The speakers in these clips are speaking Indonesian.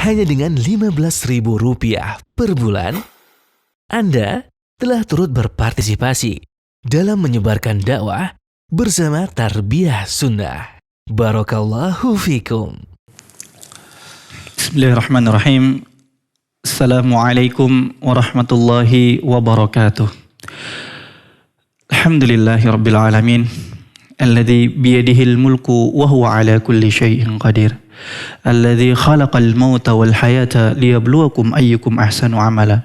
Hanya dengan Rp15.000 per bulan, Anda telah turut berpartisipasi dalam menyebarkan dakwah bersama Tarbiyah Sunnah. Barakallahu fikum. Bismillahirrahmanirrahim. Assalamualaikum warahmatullahi wabarakatuh. Alhamdulillahi rabbil alamin. Alladhi biyadihil mulku wa huwa ala kulli syai'in qadir. Alladhi khalaqal mauta wal hayata liyabluwakum ayyukum ahsanu amala.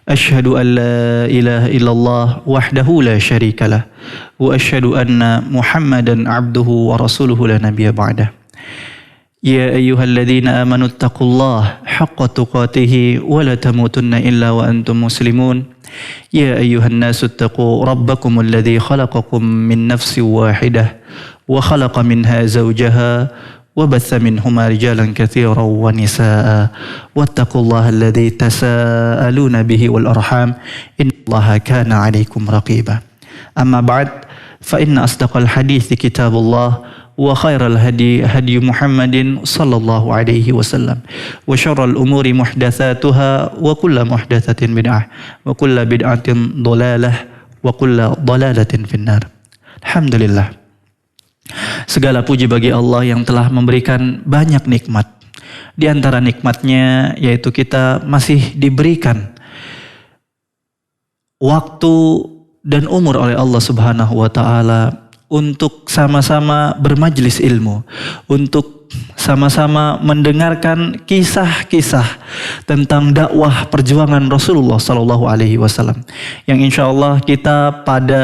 Ashhadu an la ilaha illallah wahdahu la syarika lah. Wa ashhadu anna Muhammadan abduhu wa rasuluhu la nabiyya ba'dah. Ya ayyuhalladzina amanu taqullaha haqqa tuqatih wa la tamutunna illa wa antum muslimun. Ya ayyuhan nasu taqu rabbakumul ladzi khalaqakum min nafsin wahidah wa khalaqa minha zawjaha وبث منهما رجالا كثيرا ونساء واتقوا الله الذي تساءلون به والأرحام إن الله كان عليكم رقيبا أما بعد فإن أصدق الحديث كتاب الله وخير الهدي هدي محمد صلى الله عليه وسلم وشر الأمور محدثاتها وكل محدثة بدعة وكل بدعة ضلالة وكل ضلالة في النار. الحمد لله. Segala puji bagi Allah yang telah memberikan banyak nikmat. Di antara nikmatnya yaitu kita masih diberikan waktu dan umur oleh Allah Subhanahu wa taala untuk sama-sama bermajlis ilmu, untuk sama-sama mendengarkan kisah-kisah tentang dakwah perjuangan Rasulullah sallallahu alaihi wasallam. Yang insyaallah kita pada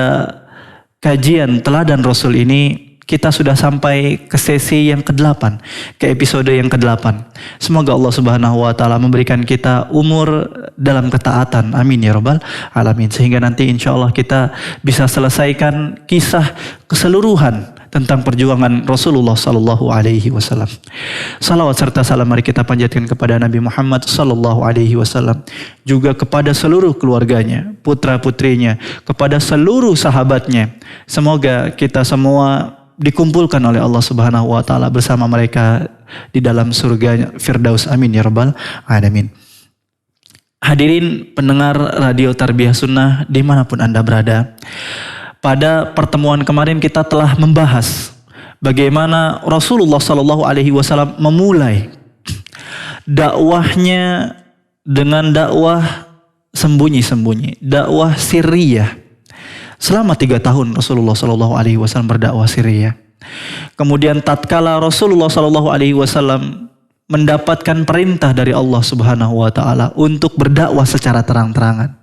kajian teladan Rasul ini kita sudah sampai ke sesi yang ke-8, ke episode yang ke-8. Semoga Allah Subhanahu wa taala memberikan kita umur dalam ketaatan. Amin ya rabbal alamin. Sehingga nanti insyaallah kita bisa selesaikan kisah keseluruhan tentang perjuangan Rasulullah sallallahu alaihi wasallam. Salawat serta salam mari kita panjatkan kepada Nabi Muhammad sallallahu alaihi wasallam, juga kepada seluruh keluarganya, putra-putrinya, kepada seluruh sahabatnya. Semoga kita semua dikumpulkan oleh Allah Subhanahu wa taala bersama mereka di dalam surga Firdaus. Amin ya rabbal alamin. Hadirin pendengar Radio Tarbiyah Sunnah dimanapun Anda berada, pada pertemuan kemarin kita telah membahas bagaimana Rasulullah sallallahu alaihi wasallam memulai dakwahnya dengan dakwah sembunyi-sembunyi, dakwah sirriyah. Selama 3 tahun Rasulullah sallallahu alaihi wasallam berdakwah sirriyah. Kemudian tatkala Rasulullah sallallahu alaihi wasallam mendapatkan perintah dari Allah Subhanahu wa taala untuk berdakwah secara terang-terangan.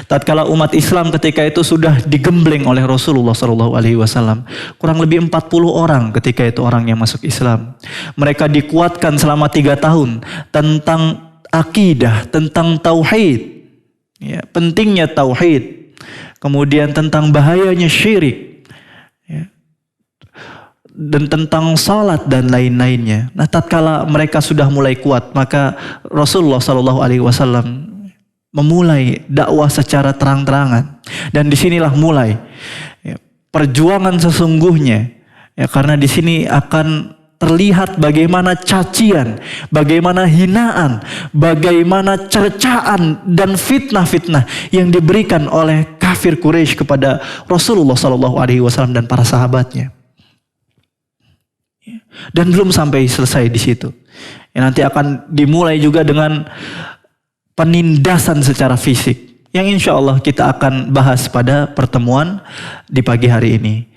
Tatkala umat Islam ketika itu sudah digembleng oleh Rasulullah sallallahu alaihi wasallam, kurang lebih 40 orang ketika itu orang yang masuk Islam. Mereka dikuatkan selama 3 tahun tentang akidah, tentang tauhid. Ya, pentingnya tauhid. Kemudian tentang bahayanya syirik, ya, dan tentang salat dan lain-lainnya. Nah, tatkala mereka sudah mulai kuat, maka Rasulullah Shallallahu Alaihi Wasallam memulai dakwah secara terang-terangan. Dan disinilah mulai ya, perjuangan sesungguhnya. Ya, karena di sini akan terlihat bagaimana cacian, bagaimana hinaan, bagaimana cercaan dan fitnah-fitnah yang diberikan oleh kafir Quraisy kepada Rasulullah sallallahu alaihi wasallam dan para sahabatnya. Dan belum sampai selesai di situ. Ya, nanti akan dimulai juga dengan penindasan secara fisik yang insya Allah kita akan bahas pada pertemuan di pagi hari ini.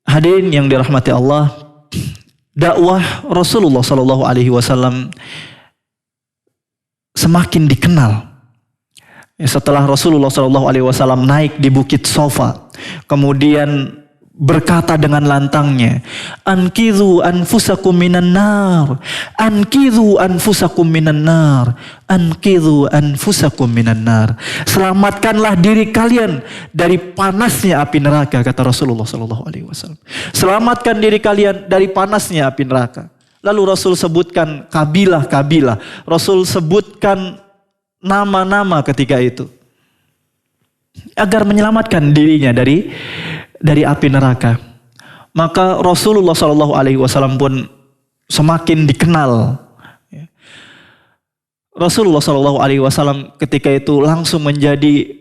Hadirin yang dirahmati Allah, dakwah Rasulullah Sallallahu Alaihi Wasallam semakin dikenal. Setelah Rasulullah Sallallahu Alaihi Wasallam naik di Bukit Sofa, kemudian berkata dengan lantangnya, "Anqidhu anfusakum minan nar, anqidhu anfusakum minan nar, anqidhu anfusakum minan nar." Selamatkanlah diri kalian dari panasnya api neraka, kata Rasulullah sallallahu alaihi wasallam. Selamatkan diri kalian dari panasnya api neraka. Lalu Rasul sebutkan kabilah-kabilah, Rasul sebutkan nama-nama ketika itu agar menyelamatkan dirinya dari api neraka. Maka Rasulullah SAW pun semakin dikenal. Rasulullah Shallallahu Alaihi Wasallam ketika itu langsung menjadi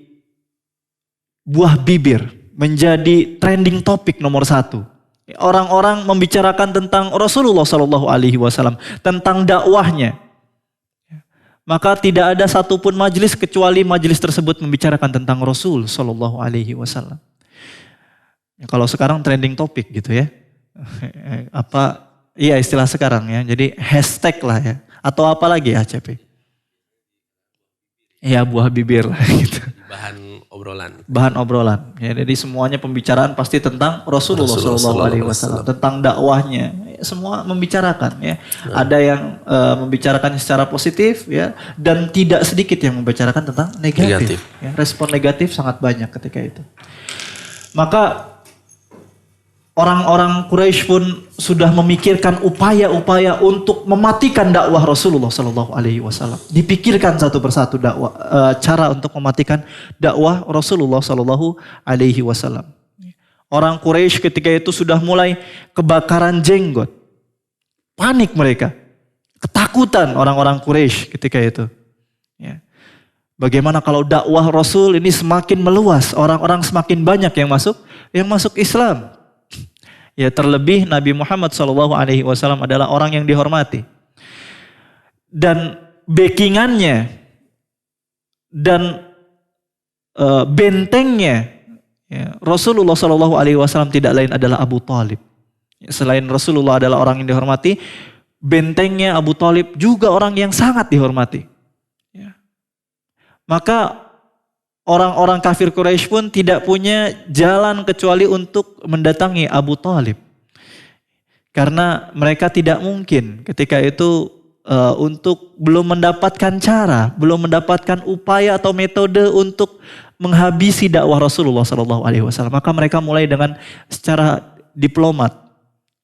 buah bibir, menjadi trending topik nomor 1. Orang-orang membicarakan tentang Rasulullah Shallallahu Alaihi Wasallam, tentang dakwahnya. Maka tidak ada satupun majelis kecuali majelis tersebut membicarakan tentang Rasul Shallallahu Alaihi Wasallam. Kalau sekarang trending topik gitu ya, iya istilah sekarang ya. Jadi hashtag lah ya, atau apa lagi ya CP? Iya buah bibir lah gitu. Bahan obrolan. Ya, jadi semuanya pembicaraan pasti tentang Rasulullah SAW, tentang dakwahnya. Semua membicarakan ya. Ada yang membicarakan secara positif ya, dan tidak sedikit yang membicarakan tentang negatif. Ya, respon negatif sangat banyak ketika itu. Maka orang-orang Quraisy pun sudah memikirkan upaya-upaya untuk mematikan dakwah Rasulullah Sallallahu Alaihi Wasallam. Dipikirkan satu persatu cara untuk mematikan dakwah Rasulullah Sallallahu Alaihi Wasallam. Orang Quraisy ketika itu sudah mulai kebakaran jenggot, panik mereka, ketakutan orang-orang Quraisy ketika itu. Ya. Bagaimana kalau dakwah Rasul ini semakin meluas, orang-orang semakin banyak yang masuk Islam. Ya terlebih Nabi Muhammad SAW adalah orang yang dihormati. Dan backingannya dan bentengnya ya, Rasulullah SAW tidak lain adalah Abu Talib. Selain Rasulullah adalah orang yang dihormati, bentengnya Abu Talib juga orang yang sangat dihormati. Ya. Maka orang-orang kafir Quraisy pun tidak punya jalan kecuali untuk mendatangi Abu Talib. Karena mereka tidak mungkin ketika itu untuk belum mendapatkan cara, belum mendapatkan upaya atau metode untuk menghabisi dakwah Rasulullah SAW. Maka mereka mulai dengan secara diplomat.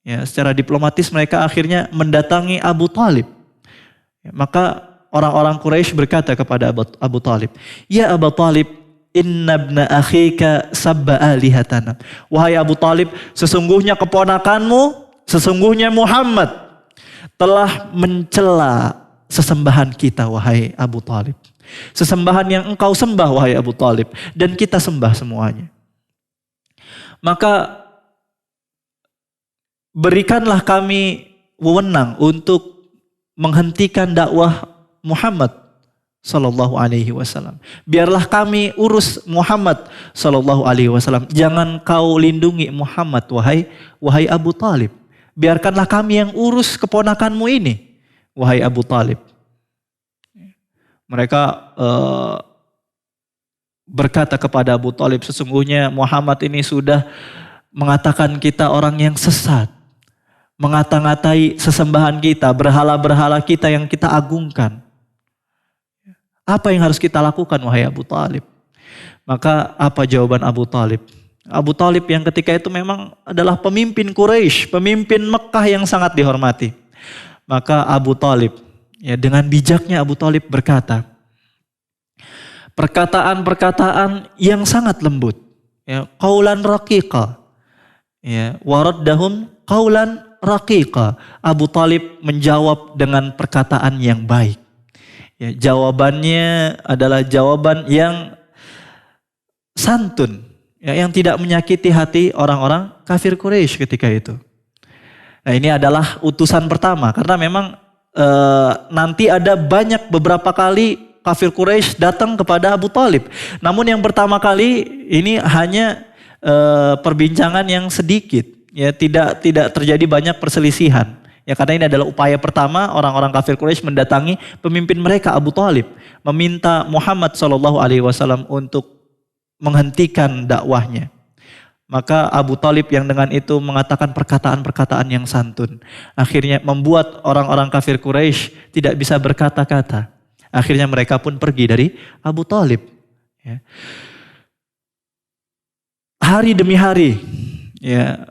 Ya, secara diplomatis mereka akhirnya mendatangi Abu Talib. Ya, maka orang-orang Quraisy berkata kepada Abu Talib, "Ya Abu Talib, inna ibna akhika sabba alihatana." Wahai Abu Talib, sesungguhnya keponakanmu, sesungguhnya Muhammad telah mencela sesembahan kita, wahai Abu Talib. Sesembahan yang engkau sembah, wahai Abu Talib, dan kita sembah semuanya. Maka berikanlah kami wewenang untuk menghentikan dakwah Muhammad Sallallahu Alaihi Wasallam. Biarlah kami urus Muhammad Sallallahu Alaihi Wasallam. Jangan kau lindungi Muhammad, wahai Abu Talib. Biarkanlah kami yang urus keponakanmu ini, wahai Abu Talib. Mereka berkata kepada Abu Talib, sesungguhnya Muhammad ini sudah mengatakan kita orang yang sesat, mengata-ngatai sesembahan kita, berhala-berhala kita yang kita agungkan. Apa yang harus kita lakukan, wahai Abu Talib? Maka apa jawaban Abu Talib? Abu Talib yang ketika itu memang adalah pemimpin Quraisy, pemimpin Mekah yang sangat dihormati. Maka Abu Talib, ya dengan bijaknya Abu Talib berkata, perkataan-perkataan yang sangat lembut, ya, qaulan raqiqa, ya, waraddahum qaulan raqiqa. Abu Talib menjawab dengan perkataan yang baik. Ya, jawabannya adalah jawaban yang santun, ya, yang tidak menyakiti hati orang-orang kafir Quraisy ketika itu. Nah, ini adalah utusan pertama, karena memang nanti ada beberapa kali kafir Quraisy datang kepada Abu Talib. Namun yang pertama kali ini hanya perbincangan yang sedikit, ya, tidak terjadi banyak perselisihan. Ya, karena ini adalah upaya pertama orang-orang kafir Quraisy mendatangi pemimpin mereka Abu Talib, meminta Muhammad SAW untuk menghentikan dakwahnya. Maka Abu Talib yang dengan itu mengatakan perkataan-perkataan yang santun. Akhirnya membuat orang-orang kafir Quraisy tidak bisa berkata-kata. Akhirnya mereka pun pergi dari Abu Talib. Ya. Hari demi hari, ya,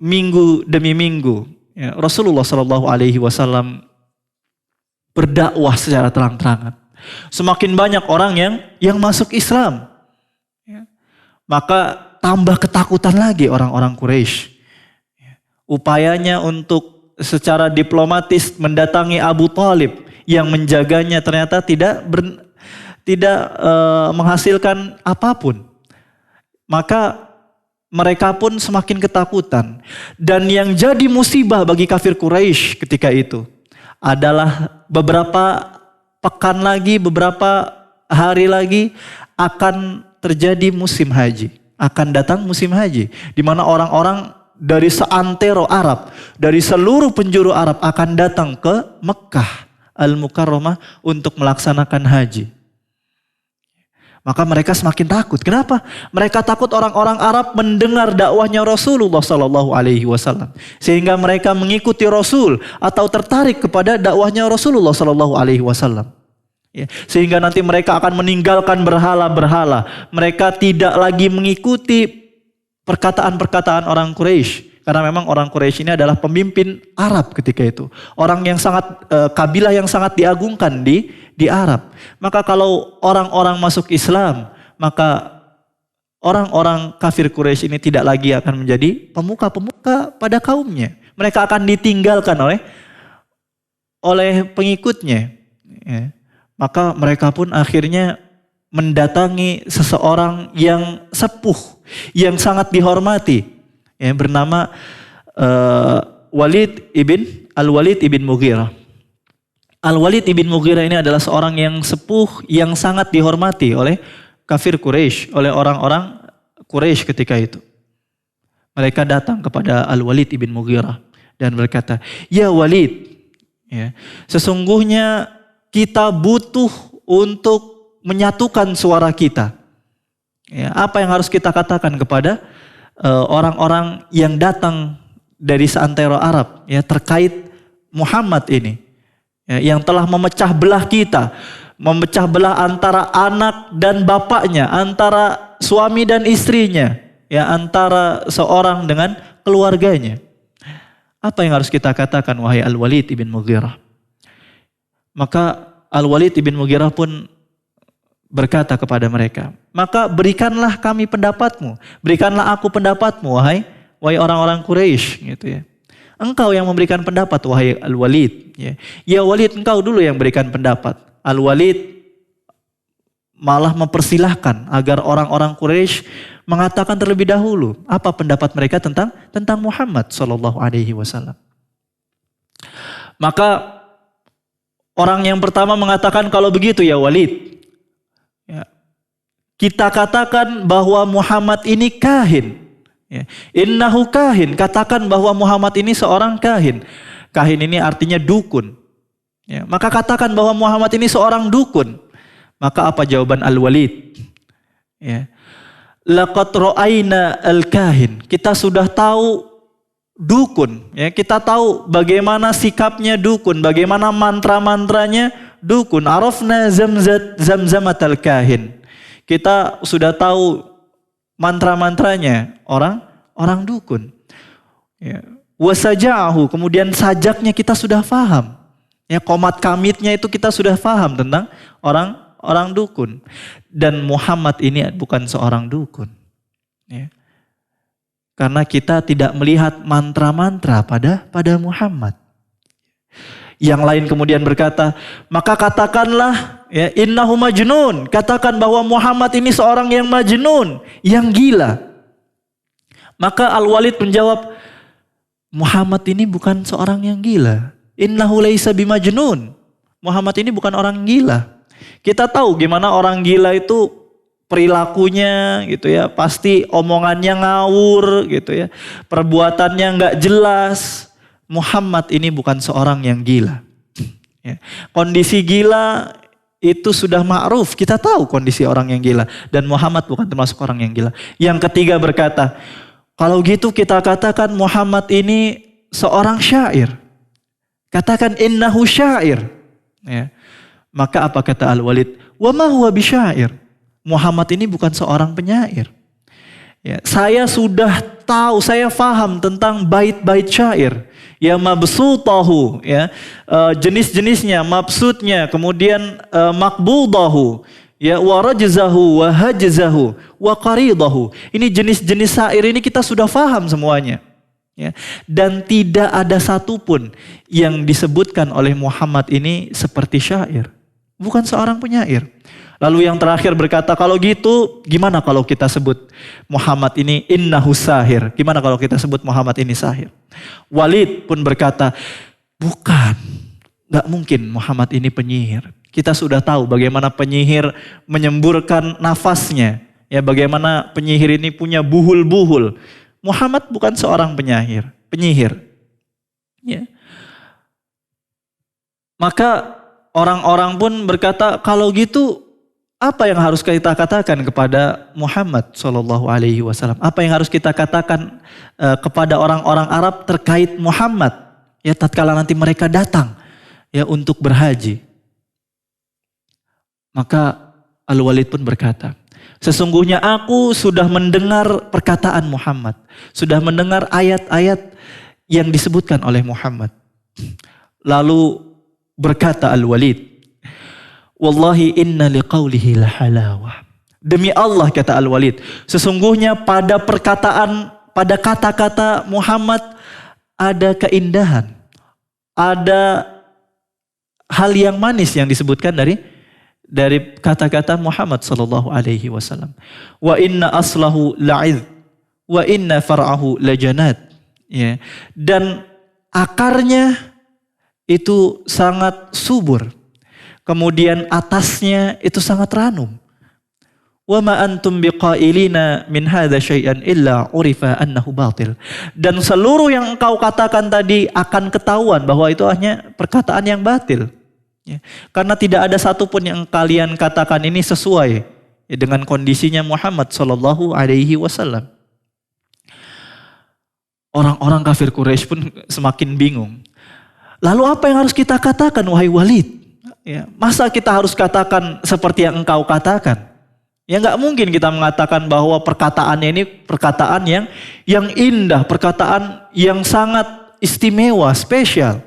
minggu demi minggu, ya, Rasulullah SAW berdakwah secara terang-terangan. Semakin banyak orang yang masuk Islam, ya. Maka tambah ketakutan lagi orang-orang Quraisy. Upayanya untuk secara diplomatis mendatangi Abu Talib yang menjaganya ternyata tidak menghasilkan apapun. Maka mereka pun semakin ketakutan. Dan yang jadi musibah bagi kafir Quraisy ketika itu adalah beberapa pekan lagi, beberapa hari lagi akan terjadi musim haji. Akan datang musim haji. Di mana orang-orang dari seantero Arab, dari seluruh penjuru Arab akan datang ke Mekkah Al-Mukarramah untuk melaksanakan haji. Maka mereka semakin takut. Kenapa? Mereka takut orang-orang Arab mendengar dakwahnya Rasulullah Sallallahu Alaihi Wasallam, sehingga mereka mengikuti Rasul atau tertarik kepada dakwahnya Rasulullah Sallallahu Alaihi Wasallam. Ya, sehingga nanti mereka akan meninggalkan berhala-berhala. Mereka tidak lagi mengikuti perkataan-perkataan orang Quraisy. Karena memang orang Quraisy ini adalah pemimpin Arab ketika itu. Orang yang sangat, kabilah yang sangat diagungkan di Arab. Maka kalau orang-orang masuk Islam, maka orang-orang kafir Quraisy ini tidak lagi akan menjadi pemuka-pemuka pada kaumnya. Mereka akan ditinggalkan oleh pengikutnya. Ya. Maka mereka pun akhirnya mendatangi seseorang yang sepuh, yang sangat dihormati, yang bernama Al-Walid ibn Mughirah. Al-Walid ibn Mughirah ini adalah seorang yang sepuh, yang sangat dihormati oleh kafir Quraisy, oleh orang-orang Quraisy ketika itu. Mereka datang kepada Al-Walid ibn Mughirah dan berkata, "Ya Walid, ya, sesungguhnya kita butuh untuk menyatukan suara kita. Ya, apa yang harus kita katakan kepada orang-orang yang datang dari seantero Arab, ya, terkait Muhammad ini, ya, yang telah memecah belah kita, memecah belah antara anak dan bapaknya, antara suami dan istrinya, ya, antara seorang dengan keluarganya. Apa yang harus kita katakan, wahai Al-Walid ibn Mughirah?" Maka Al-Walid ibn Mughirah pun berkata kepada mereka, "Maka berikanlah kami pendapatmu, berikanlah aku pendapatmu, wahai orang-orang Quraisy," gitu ya. "Engkau yang memberikan pendapat, wahai Al-Walid." Ya, "Ya Walid, engkau dulu yang berikan pendapat." Al-Walid malah mempersilahkan agar orang-orang Quraisy mengatakan terlebih dahulu apa pendapat mereka tentang Muhammad Sallallahu Alaihi Wasallam. Maka orang yang pertama mengatakan, "Kalau begitu ya Walid, ya, kita katakan bahwa Muhammad ini kahin. Ya, innahu kahin, katakan bahwa Muhammad ini seorang kahin." Kahin ini artinya dukun. Ya, maka katakan bahwa Muhammad ini seorang dukun. Maka apa jawaban Al-Walid? Ya, "Laqad ra'ayna al-kahin." Kita sudah tahu dukun, ya, kita tahu bagaimana sikapnya dukun, bagaimana mantra-mantranya dukun. "Arafna zamzamatal kahin." Kita sudah tahu mantra-mantranya orang dukun. Ya. "Wasaja'ahu," kemudian sajaknya kita sudah paham. Ya, komat kamitnya itu kita sudah paham tentang orang dukun. Dan Muhammad ini bukan seorang dukun. Ya. Karena kita tidak melihat mantra-mantra pada Muhammad. Yang lain kemudian berkata, "Maka katakanlah, ya, innahu majnun." Katakan bahwa Muhammad ini seorang yang majnun, yang gila. Maka Al-Walid menjawab, "Muhammad ini bukan seorang yang gila. Innahu laisa bimajnun." Muhammad ini bukan orang gila. Kita tahu gimana orang gila itu perilakunya, gitu ya, pasti omongannya ngawur, gitu ya, perbuatannya nggak jelas. Muhammad ini bukan seorang yang gila. Ya. Kondisi gila itu sudah ma'ruf, kita tahu kondisi orang yang gila, dan Muhammad bukan termasuk orang yang gila. Yang ketiga berkata, "Kalau gitu kita katakan Muhammad ini seorang syair. Katakan innahu syair." Ya. Maka apa kata Al-Walid? "Wa ma huwa bisyair." Muhammad ini bukan seorang penyair. Ya, saya sudah tahu, saya paham tentang bait-bait syair. Ya, mabsutahu, ya, jenis-jenisnya, mabsutnya, kemudian makbudahu, ya, wa rajzahu, wa hajzahu, wa qaridahu. Ini jenis-jenis syair ini kita sudah paham semuanya. Ya. Dan tidak ada satupun yang disebutkan oleh Muhammad ini seperti syair. Bukan seorang penyair. Lalu yang terakhir berkata, kalau gitu gimana kalau kita sebut Muhammad ini innahu sahir? Gimana kalau kita sebut Muhammad ini sahir? Walid pun berkata, bukan, gak mungkin Muhammad ini penyihir. Kita sudah tahu bagaimana penyihir menyemburkan nafasnya. Ya, bagaimana penyihir ini punya buhul-buhul. Muhammad bukan seorang penyihir. Ya. Maka orang-orang pun berkata, kalau gitu apa yang harus kita katakan kepada Muhammad Sallallahu Alaihi Wasallam? Apa yang harus kita katakan kepada orang-orang Arab terkait Muhammad? Ya, tatkala nanti mereka datang ya untuk berhaji. Maka Al-Walid pun berkata, sesungguhnya aku sudah mendengar perkataan Muhammad. Sudah mendengar ayat-ayat yang disebutkan oleh Muhammad. Lalu berkata Al-Walid, wallahi inna liqaulihi lahalawah. Demi Allah, kata Al-Walid, sesungguhnya pada kata-kata Muhammad ada keindahan. Ada hal yang manis yang disebutkan dari kata-kata Muhammad sallallahu alaihi wasallam. Wa inna aslahu la'idh wa inna far'ahu lajanat. Ya. Dan akarnya itu sangat subur. Kemudian atasnya itu sangat ranum. Wa ma antum biqailina min hadza syai'an illa urifa annahu batil. Dan seluruh yang engkau katakan tadi akan ketahuan bahwa itu hanya perkataan yang batil. Ya, karena tidak ada satupun yang kalian katakan ini sesuai ya, dengan kondisinya Muhammad Sallallahu Alaihi Wasallam. Orang-orang kafir Quraisy pun semakin bingung. Lalu apa yang harus kita katakan, wahai Walid? Ya, masa kita harus katakan seperti yang engkau katakan? Ya nggak mungkin kita mengatakan bahwa perkataannya ini perkataan yang indah, perkataan yang sangat istimewa, spesial.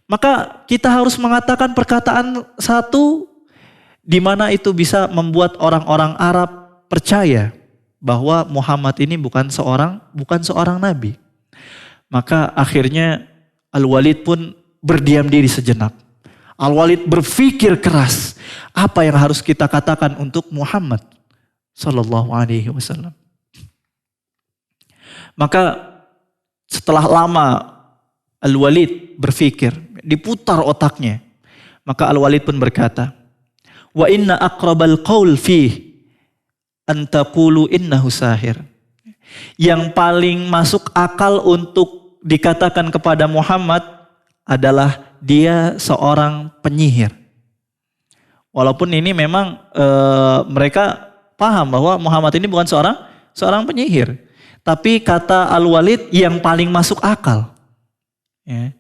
Maka kita harus mengatakan perkataan satu di mana itu bisa membuat orang-orang Arab percaya bahwa Muhammad ini bukan seorang nabi. Maka akhirnya Al-Walid pun berdiam diri sejenak. Al-Walid berpikir keras, apa yang harus kita katakan untuk Muhammad sallallahu alaihi wasallam. Maka setelah lama Al-Walid berpikir, diputar otaknya. Maka Al-Walid pun berkata, wa inna aqrabal qaul fih an taqulu innahu sahir. Yang paling masuk akal untuk dikatakan kepada Muhammad adalah dia seorang penyihir. Walaupun ini memang mereka paham bahwa Muhammad ini bukan seorang penyihir. Tapi kata Al-Walid yang paling masuk akal. Ya.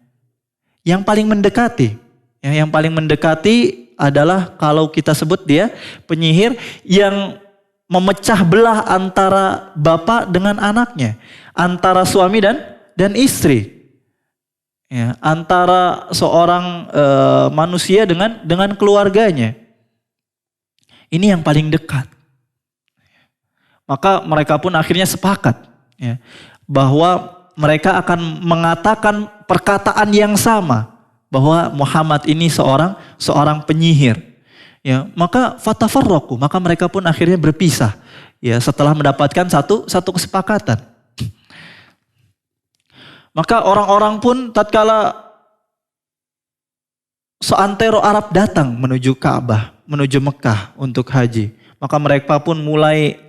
Yang paling mendekati. Ya, yang paling mendekati adalah kalau kita sebut dia penyihir yang memecah belah antara bapak dengan anaknya. Antara suami dan istri. Ya, antara seorang manusia dengan keluarganya. Ini yang paling dekat. Maka mereka pun akhirnya sepakat ya, bahwa mereka akan mengatakan perkataan yang sama bahwa Muhammad ini seorang penyihir. Ya, maka fatafarraqu, maka mereka pun akhirnya berpisah ya setelah mendapatkan satu kesepakatan. Maka orang-orang pun tatkala seantero Arab datang menuju Ka'bah, menuju Mekah untuk haji, maka mereka pun mulai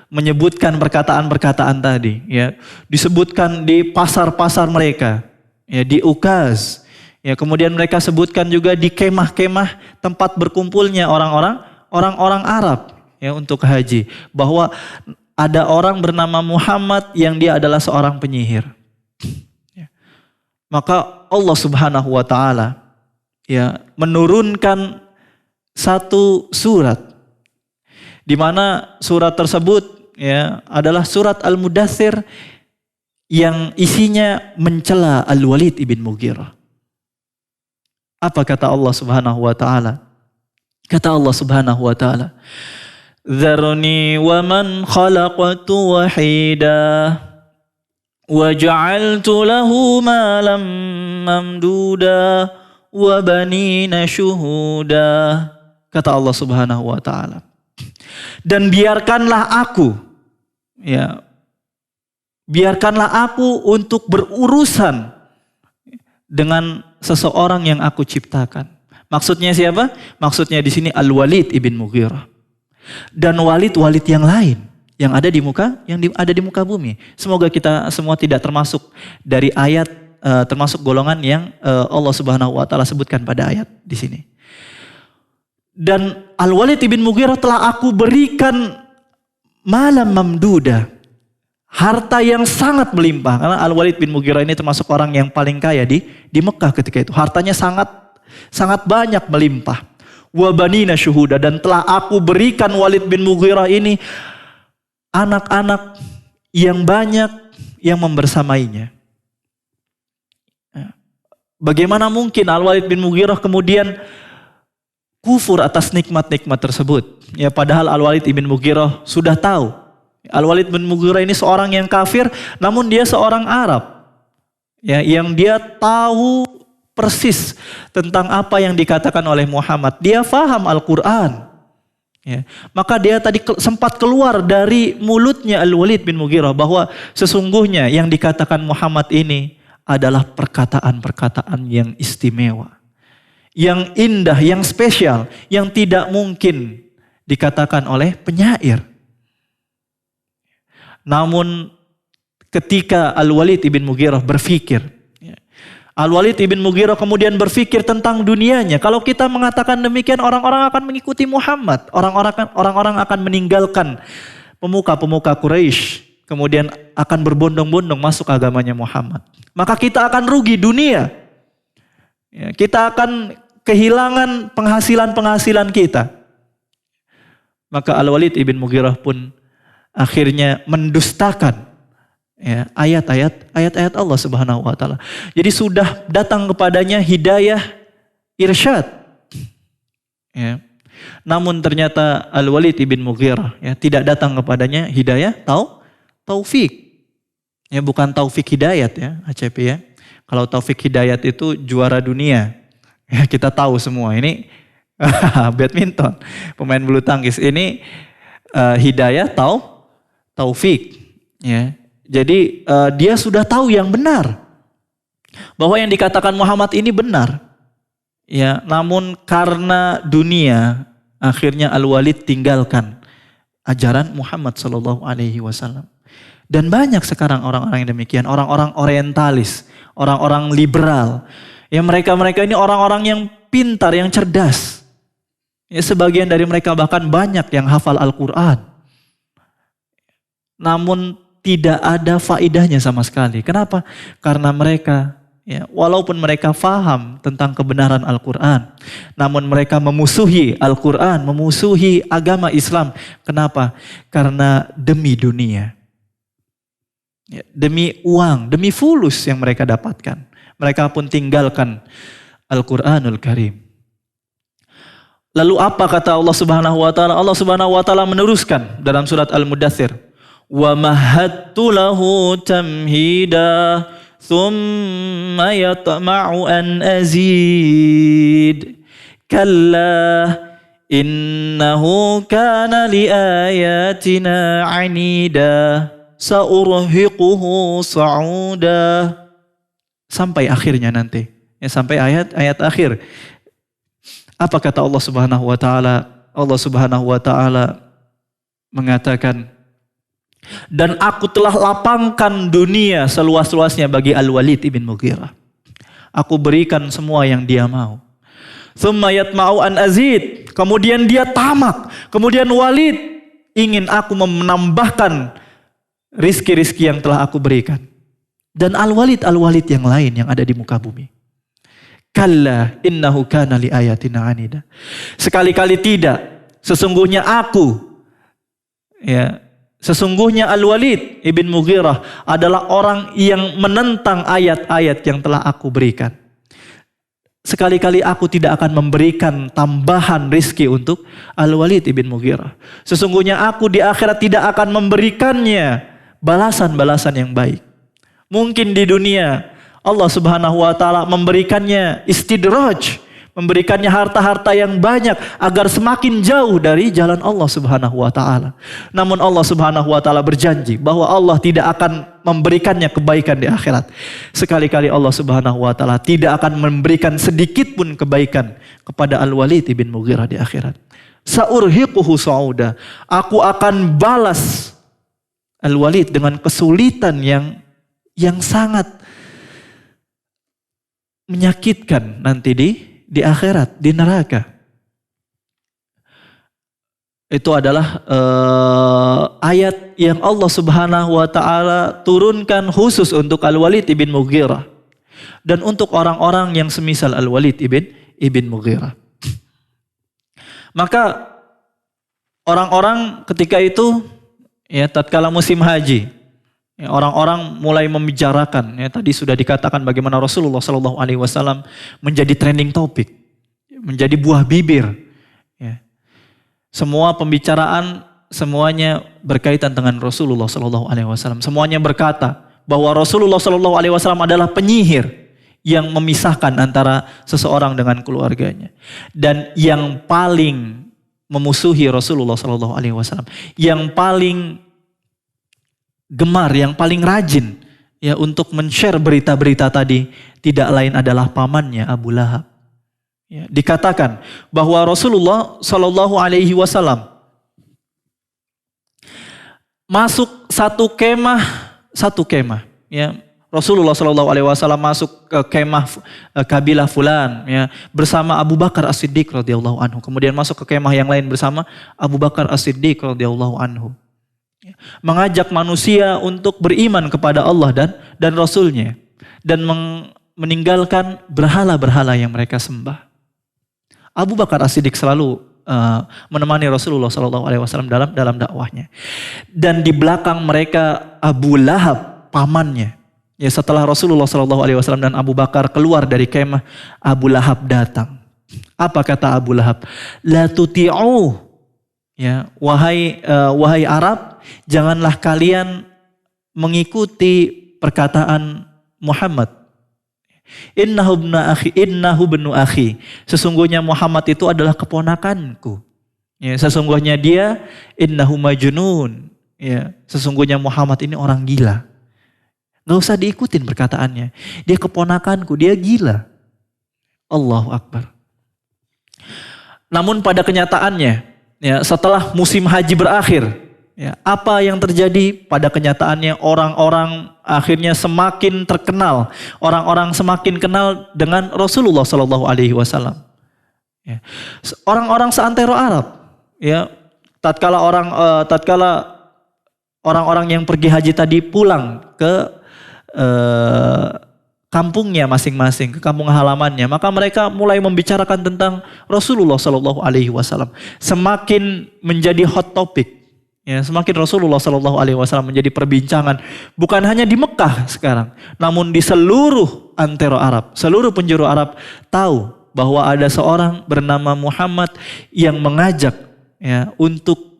menyebutkan perkataan-perkataan tadi, ya, disebutkan di pasar-pasar mereka, ya, di Ukaz, ya, kemudian mereka sebutkan juga di kemah-kemah tempat berkumpulnya orang-orang Arab, ya, untuk haji, bahwa ada orang bernama Muhammad yang dia adalah seorang penyihir. Ya. Maka Allah Subhanahu Wa Taala, ya, menurunkan satu surat, di mana surat tersebut ya adalah surat Al-Mudaththir yang isinya mencela Al-Walid ibn Mughirah. Apa kata Allah Subhanahu wa taala? Kata Allah Subhanahu wa taala, Dzarni wa man khalaqtu wahida wa ja'altu lahu malam mamduda wa banina syuhuda. Kata Allah Subhanahu wa taala. Dan biarkanlah aku, ya, biarkanlah aku untuk berurusan dengan seseorang yang aku ciptakan. Maksudnya siapa? Maksudnya di sini Al-Walid ibn Mughirah. Dan walid-walid yang lain yang ada di muka bumi. Semoga kita semua tidak termasuk dari ayat termasuk golongan yang Allah Subhanahu wa taala sebutkan pada ayat di sini. Dan Al-Walid ibn Mughirah telah aku berikan malam mamduda, harta yang sangat melimpah. Karena Al-Walid bin Mughirah ini termasuk orang yang paling kaya di Mekah ketika itu. Hartanya sangat banyak melimpah. Wa banina syuhuda, dan telah aku berikan Walid bin Mughirah ini anak-anak yang banyak yang membersamainya. Bagaimana mungkin Al-Walid bin Mughirah kemudian kufur atas nikmat-nikmat tersebut? Ya, padahal Al-Walid bin Mughirah sudah tahu. Al-Walid bin Mughirah ini seorang yang kafir, namun dia seorang Arab. Ya, yang dia tahu persis tentang apa yang dikatakan oleh Muhammad. Dia faham Al-Quran. Ya, maka dia tadi sempat keluar dari mulutnya Al-Walid bin Mughirah bahwa sesungguhnya yang dikatakan Muhammad ini adalah perkataan-perkataan yang istimewa, yang indah, yang spesial, yang tidak mungkin dikatakan oleh penyair. Namun ketika Al-Walid ibn Mughirah berpikir, Al-Walid ibn Mughirah kemudian berpikir tentang dunianya. Kalau kita mengatakan demikian, orang-orang akan mengikuti Muhammad. Orang-orang akan meninggalkan pemuka-pemuka Quraisy, kemudian akan berbondong-bondong masuk agamanya Muhammad. Maka kita akan rugi dunia. Ya, kita akan kehilangan penghasilan kita. Maka Al-Walid ibn Mughirah pun akhirnya mendustakan, ya, ayat-ayat Allah Subhanahu wa taala. Jadi sudah datang kepadanya hidayah irsyad. Ya. Namun ternyata Al-Walid ibn Mughirah, ya, tidak datang kepadanya hidayah taufik. Ya, bukan taufik hidayat, ya, HCP, ya. Kalau taufik hidayat itu juara dunia. Ya, kita tahu semua ini badminton, pemain bulu tangkis. Ini hidayah taufik, ya. Jadi dia sudah tahu yang benar, bahwa yang dikatakan Muhammad ini benar. Ya, namun karena dunia, akhirnya Al-Walid tinggalkan ajaran Muhammad sallallahu alaihi wasallam. Dan banyak sekarang orang-orang yang demikian, orang-orang orientalis, orang-orang liberal. Ya, mereka ini orang-orang yang pintar, yang cerdas. Ya, sebagian dari mereka bahkan banyak yang hafal Al-Quran. Namun tidak ada faidahnya sama sekali. Kenapa? Karena mereka, ya, walaupun mereka faham tentang kebenaran Al-Quran, namun mereka memusuhi Al-Quran, memusuhi agama Islam. Kenapa? Karena demi dunia. Ya, demi uang, demi fulus yang mereka dapatkan. Mereka pun tinggalkan Al-Quranul Karim. Lalu apa kata Allah Subhanahu wa taala? Allah Subhanahu wa taala meneruskan dalam surat Al-Mudaththir. Wa mahattu lahu tamhida thumma yatma'u an azid. Kalla innahu kana li ayatina 'anida. Sa'urhiquhu sa'uda. Sampai akhirnya nanti, ya, sampai ayat akhir. Apa kata Allah Subhanahu wa taala? Allah Subhanahu wa taala mengatakan, dan aku telah lapangkan dunia seluas-luasnya bagi Al-Walid ibn Mughirah. Aku berikan semua yang dia mau. Tsumma yatma'u an azid. Kemudian dia tamak. Kemudian Walid ingin aku menambahkan rizki-rizki yang telah aku berikan. Dan Al-Walid yang lain yang ada di muka bumi. Kalla innahu kana li ayatina anida. Sekali-kali tidak. Sesungguhnya aku, ya, sesungguhnya Al-Walid ibn Mughirah adalah orang yang menentang ayat-ayat yang telah aku berikan. sekali-kali aku tidak akan memberikan tambahan rizki untuk Al-Walid ibn Mughirah. Sesungguhnya aku di akhirat tidak akan memberikannya balasan-balasan yang baik. Mungkin di dunia Allah Subhanahu wa taala memberikannya istidraj, memberikannya harta-harta yang banyak agar semakin jauh dari jalan Allah Subhanahu wa taala. Namun Allah Subhanahu wa taala berjanji bahwa Allah tidak akan memberikannya kebaikan di akhirat. Sekali-kali Allah Subhanahu wa taala tidak akan memberikan sedikit pun kebaikan kepada Al-Walid bin Mughirah di akhirat. Saurhiquhu sa'uda. Aku akan balas Al-Walid dengan kesulitan yang sangat menyakitkan nanti di akhirat, di neraka. Itu adalah ayat yang Allah Subhanahu wa taala turunkan khusus untuk Al-Walid ibn Mughirah dan untuk orang-orang yang semisal Al-Walid ibn Mughirah. Maka orang-orang ketika itu ya tatkala musim haji, ya, orang-orang mulai membicarakan, ya, tadi sudah dikatakan bagaimana Rasulullah SAW menjadi trending topik, menjadi buah bibir. Ya. Semua pembicaraan semuanya berkaitan dengan Rasulullah SAW. Semuanya berkata bahwa Rasulullah SAW adalah penyihir yang memisahkan antara seseorang dengan keluarganya, dan yang paling memusuhi Rasulullah SAW, yang paling gemar, yang paling rajin ya untuk men-share berita-berita tadi tidak lain adalah pamannya Abu Lahab. Ya, dikatakan bahwa Rasulullah SAW masuk satu kemah, ya. Rasulullah SAW masuk ke kemah kabilah fulan, ya, bersama Abu Bakar As-Siddiq radhiyallahu anhu. Kemudian masuk ke kemah yang lain bersama Abu Bakar As-Siddiq radhiyallahu anhu. Mengajak manusia untuk beriman kepada Allah dan Rasulnya, dan meninggalkan berhala-berhala yang mereka sembah. Abu Bakar As-Siddiq selalu menemani Rasulullah SAW dalam dakwahnya. Dan di belakang mereka Abu Lahab, pamannya. Ya, setelah Rasulullah SAW dan Abu Bakar keluar dari kemah, Abu Lahab datang. Apa kata Abu Lahab? La tuti'u. Ya, wahai Arab, janganlah kalian mengikuti perkataan Muhammad. Innahu ibnu akhi. Sesungguhnya Muhammad itu adalah keponakanku. Ya, sesungguhnya dia innahu majnun. Ya, sesungguhnya Muhammad ini orang gila. Gak usah diikutin perkataannya. Dia keponakanku, dia gila. Allahu Akbar. Namun pada kenyataannya, ya, setelah musim haji berakhir, ya, apa yang terjadi? Pada kenyataannya orang-orang akhirnya semakin terkenal, orang-orang semakin kenal dengan Rasulullah SAW. Ya. Orang-orang seantero Arab, ya, tatkala orang-orang yang pergi haji tadi pulang ke kampungnya masing-masing, ke kampung halamannya, maka mereka mulai membicarakan tentang Rasulullah SAW. Semakin menjadi hot topic, ya, semakin Rasulullah SAW menjadi perbincangan, bukan hanya di Mekah sekarang, namun di seluruh antero Arab, seluruh penjuru Arab tahu bahwa ada seorang bernama Muhammad yang mengajak, ya, untuk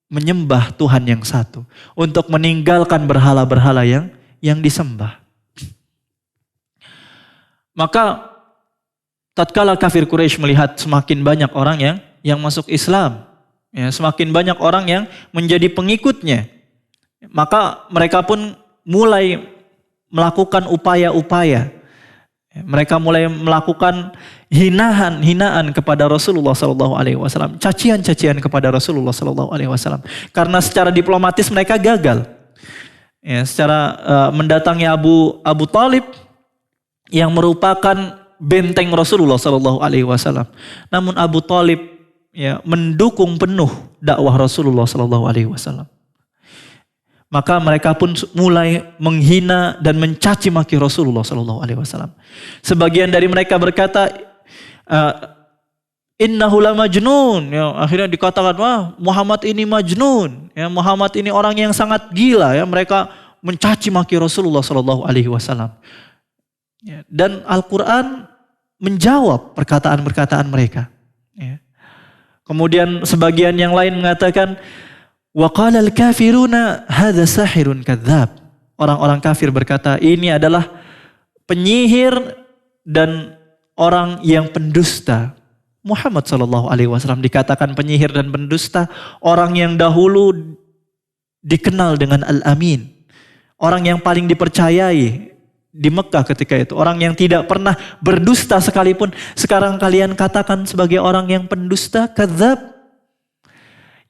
menyembah Tuhan yang satu, untuk meninggalkan berhala-berhala yang disembah. Maka tatkala kafir Quraisy melihat semakin banyak orang yang masuk Islam, ya, semakin banyak orang yang menjadi pengikutnya, maka mereka pun mulai melakukan upaya-upaya. Mereka mulai melakukan hinaan kepada Rasulullah SAW, cacian-cacian kepada Rasulullah SAW, karena secara diplomatis mereka gagal. Ya, secara mendatangi Abu Talib yang merupakan benteng Rasulullah SAW. Namun Abu Talib, ya, mendukung penuh dakwah Rasulullah SAW. Maka mereka pun mulai menghina dan mencaci maki Rasulullah SAW. Sebagian dari mereka berkata, innahu la majnun. Ya, akhirnya dikatakan, wah, Muhammad ini majnun. Ya, Muhammad ini orang yang sangat gila. Ya, mereka mencaci maki Rasulullah SAW. Ya, dan Al-Quran menjawab perkataan-perkataan mereka. Ya. Kemudian sebagian yang lain mengatakan, wa qala al-kafiruna hadza sahirun kadzdzab. Orang-orang kafir berkata, ini adalah penyihir dan orang yang pendusta. Muhammad SAW dikatakan penyihir dan pendusta, orang yang dahulu dikenal dengan Al-Amin, orang yang paling dipercayai di Mekah ketika itu, orang yang tidak pernah berdusta sekalipun, sekarang kalian katakan sebagai orang yang pendusta, kadzdzab.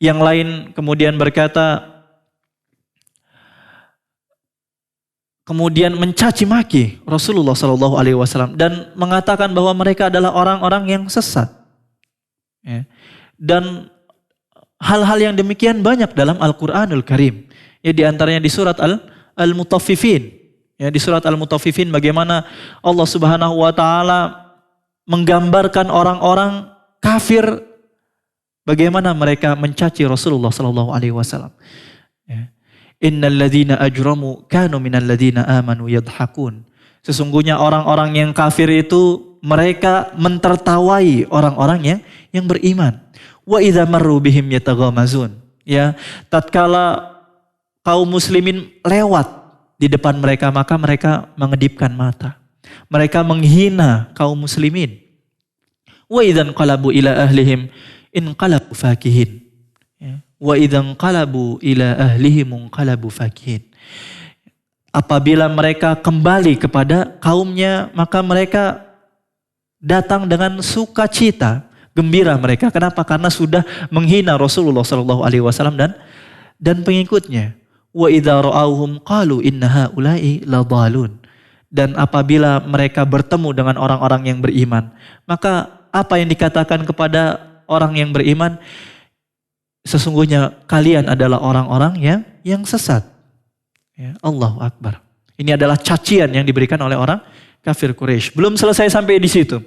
Yang lain kemudian berkata, kemudian mencaci maki Rasulullah SAW dan mengatakan bahwa mereka adalah orang-orang yang sesat. Ya. Dan hal-hal yang demikian banyak dalam Al-Quranul Karim. Ya, di antaranya di surat Al-Mutaffifin. Ya, di surat Al-Mutaffifin bagaimana Allah Subhanahu wa taala menggambarkan orang-orang kafir, bagaimana mereka mencaci Rasulullah SAW. Ya. Innal ladzina ajramu kanu minal ladzina amanu yadhakun. Sesungguhnya orang-orang yang kafir itu mereka mentertawai orang-orang yang beriman. Wa idza marru bihim yataghamazun. Ya, tatkala kaum muslimin lewat di depan mereka, maka mereka mengedipkan mata. Mereka menghina kaum muslimin. Wa idzan qalabu ila ahlihim inqalabu fakihin. Ya. Wa idzan qalabu ila ahlihim inqalabu fakihin. Apabila mereka kembali kepada kaumnya, maka mereka datang dengan sukacita, gembira mereka. Kenapa? Karena sudah menghina Rasulullah SAW dan pengikutnya. Wa idza ra'awhum qalu inna haula'i ladhalun. Dan apabila mereka bertemu dengan orang-orang yang beriman, maka apa yang dikatakan kepada orang yang beriman? Sesungguhnya kalian adalah orang-orang yang sesat. Ya, Allahu Akbar. Ini adalah cacian yang diberikan oleh orang kafir Quraisy. Belum selesai sampai di situ.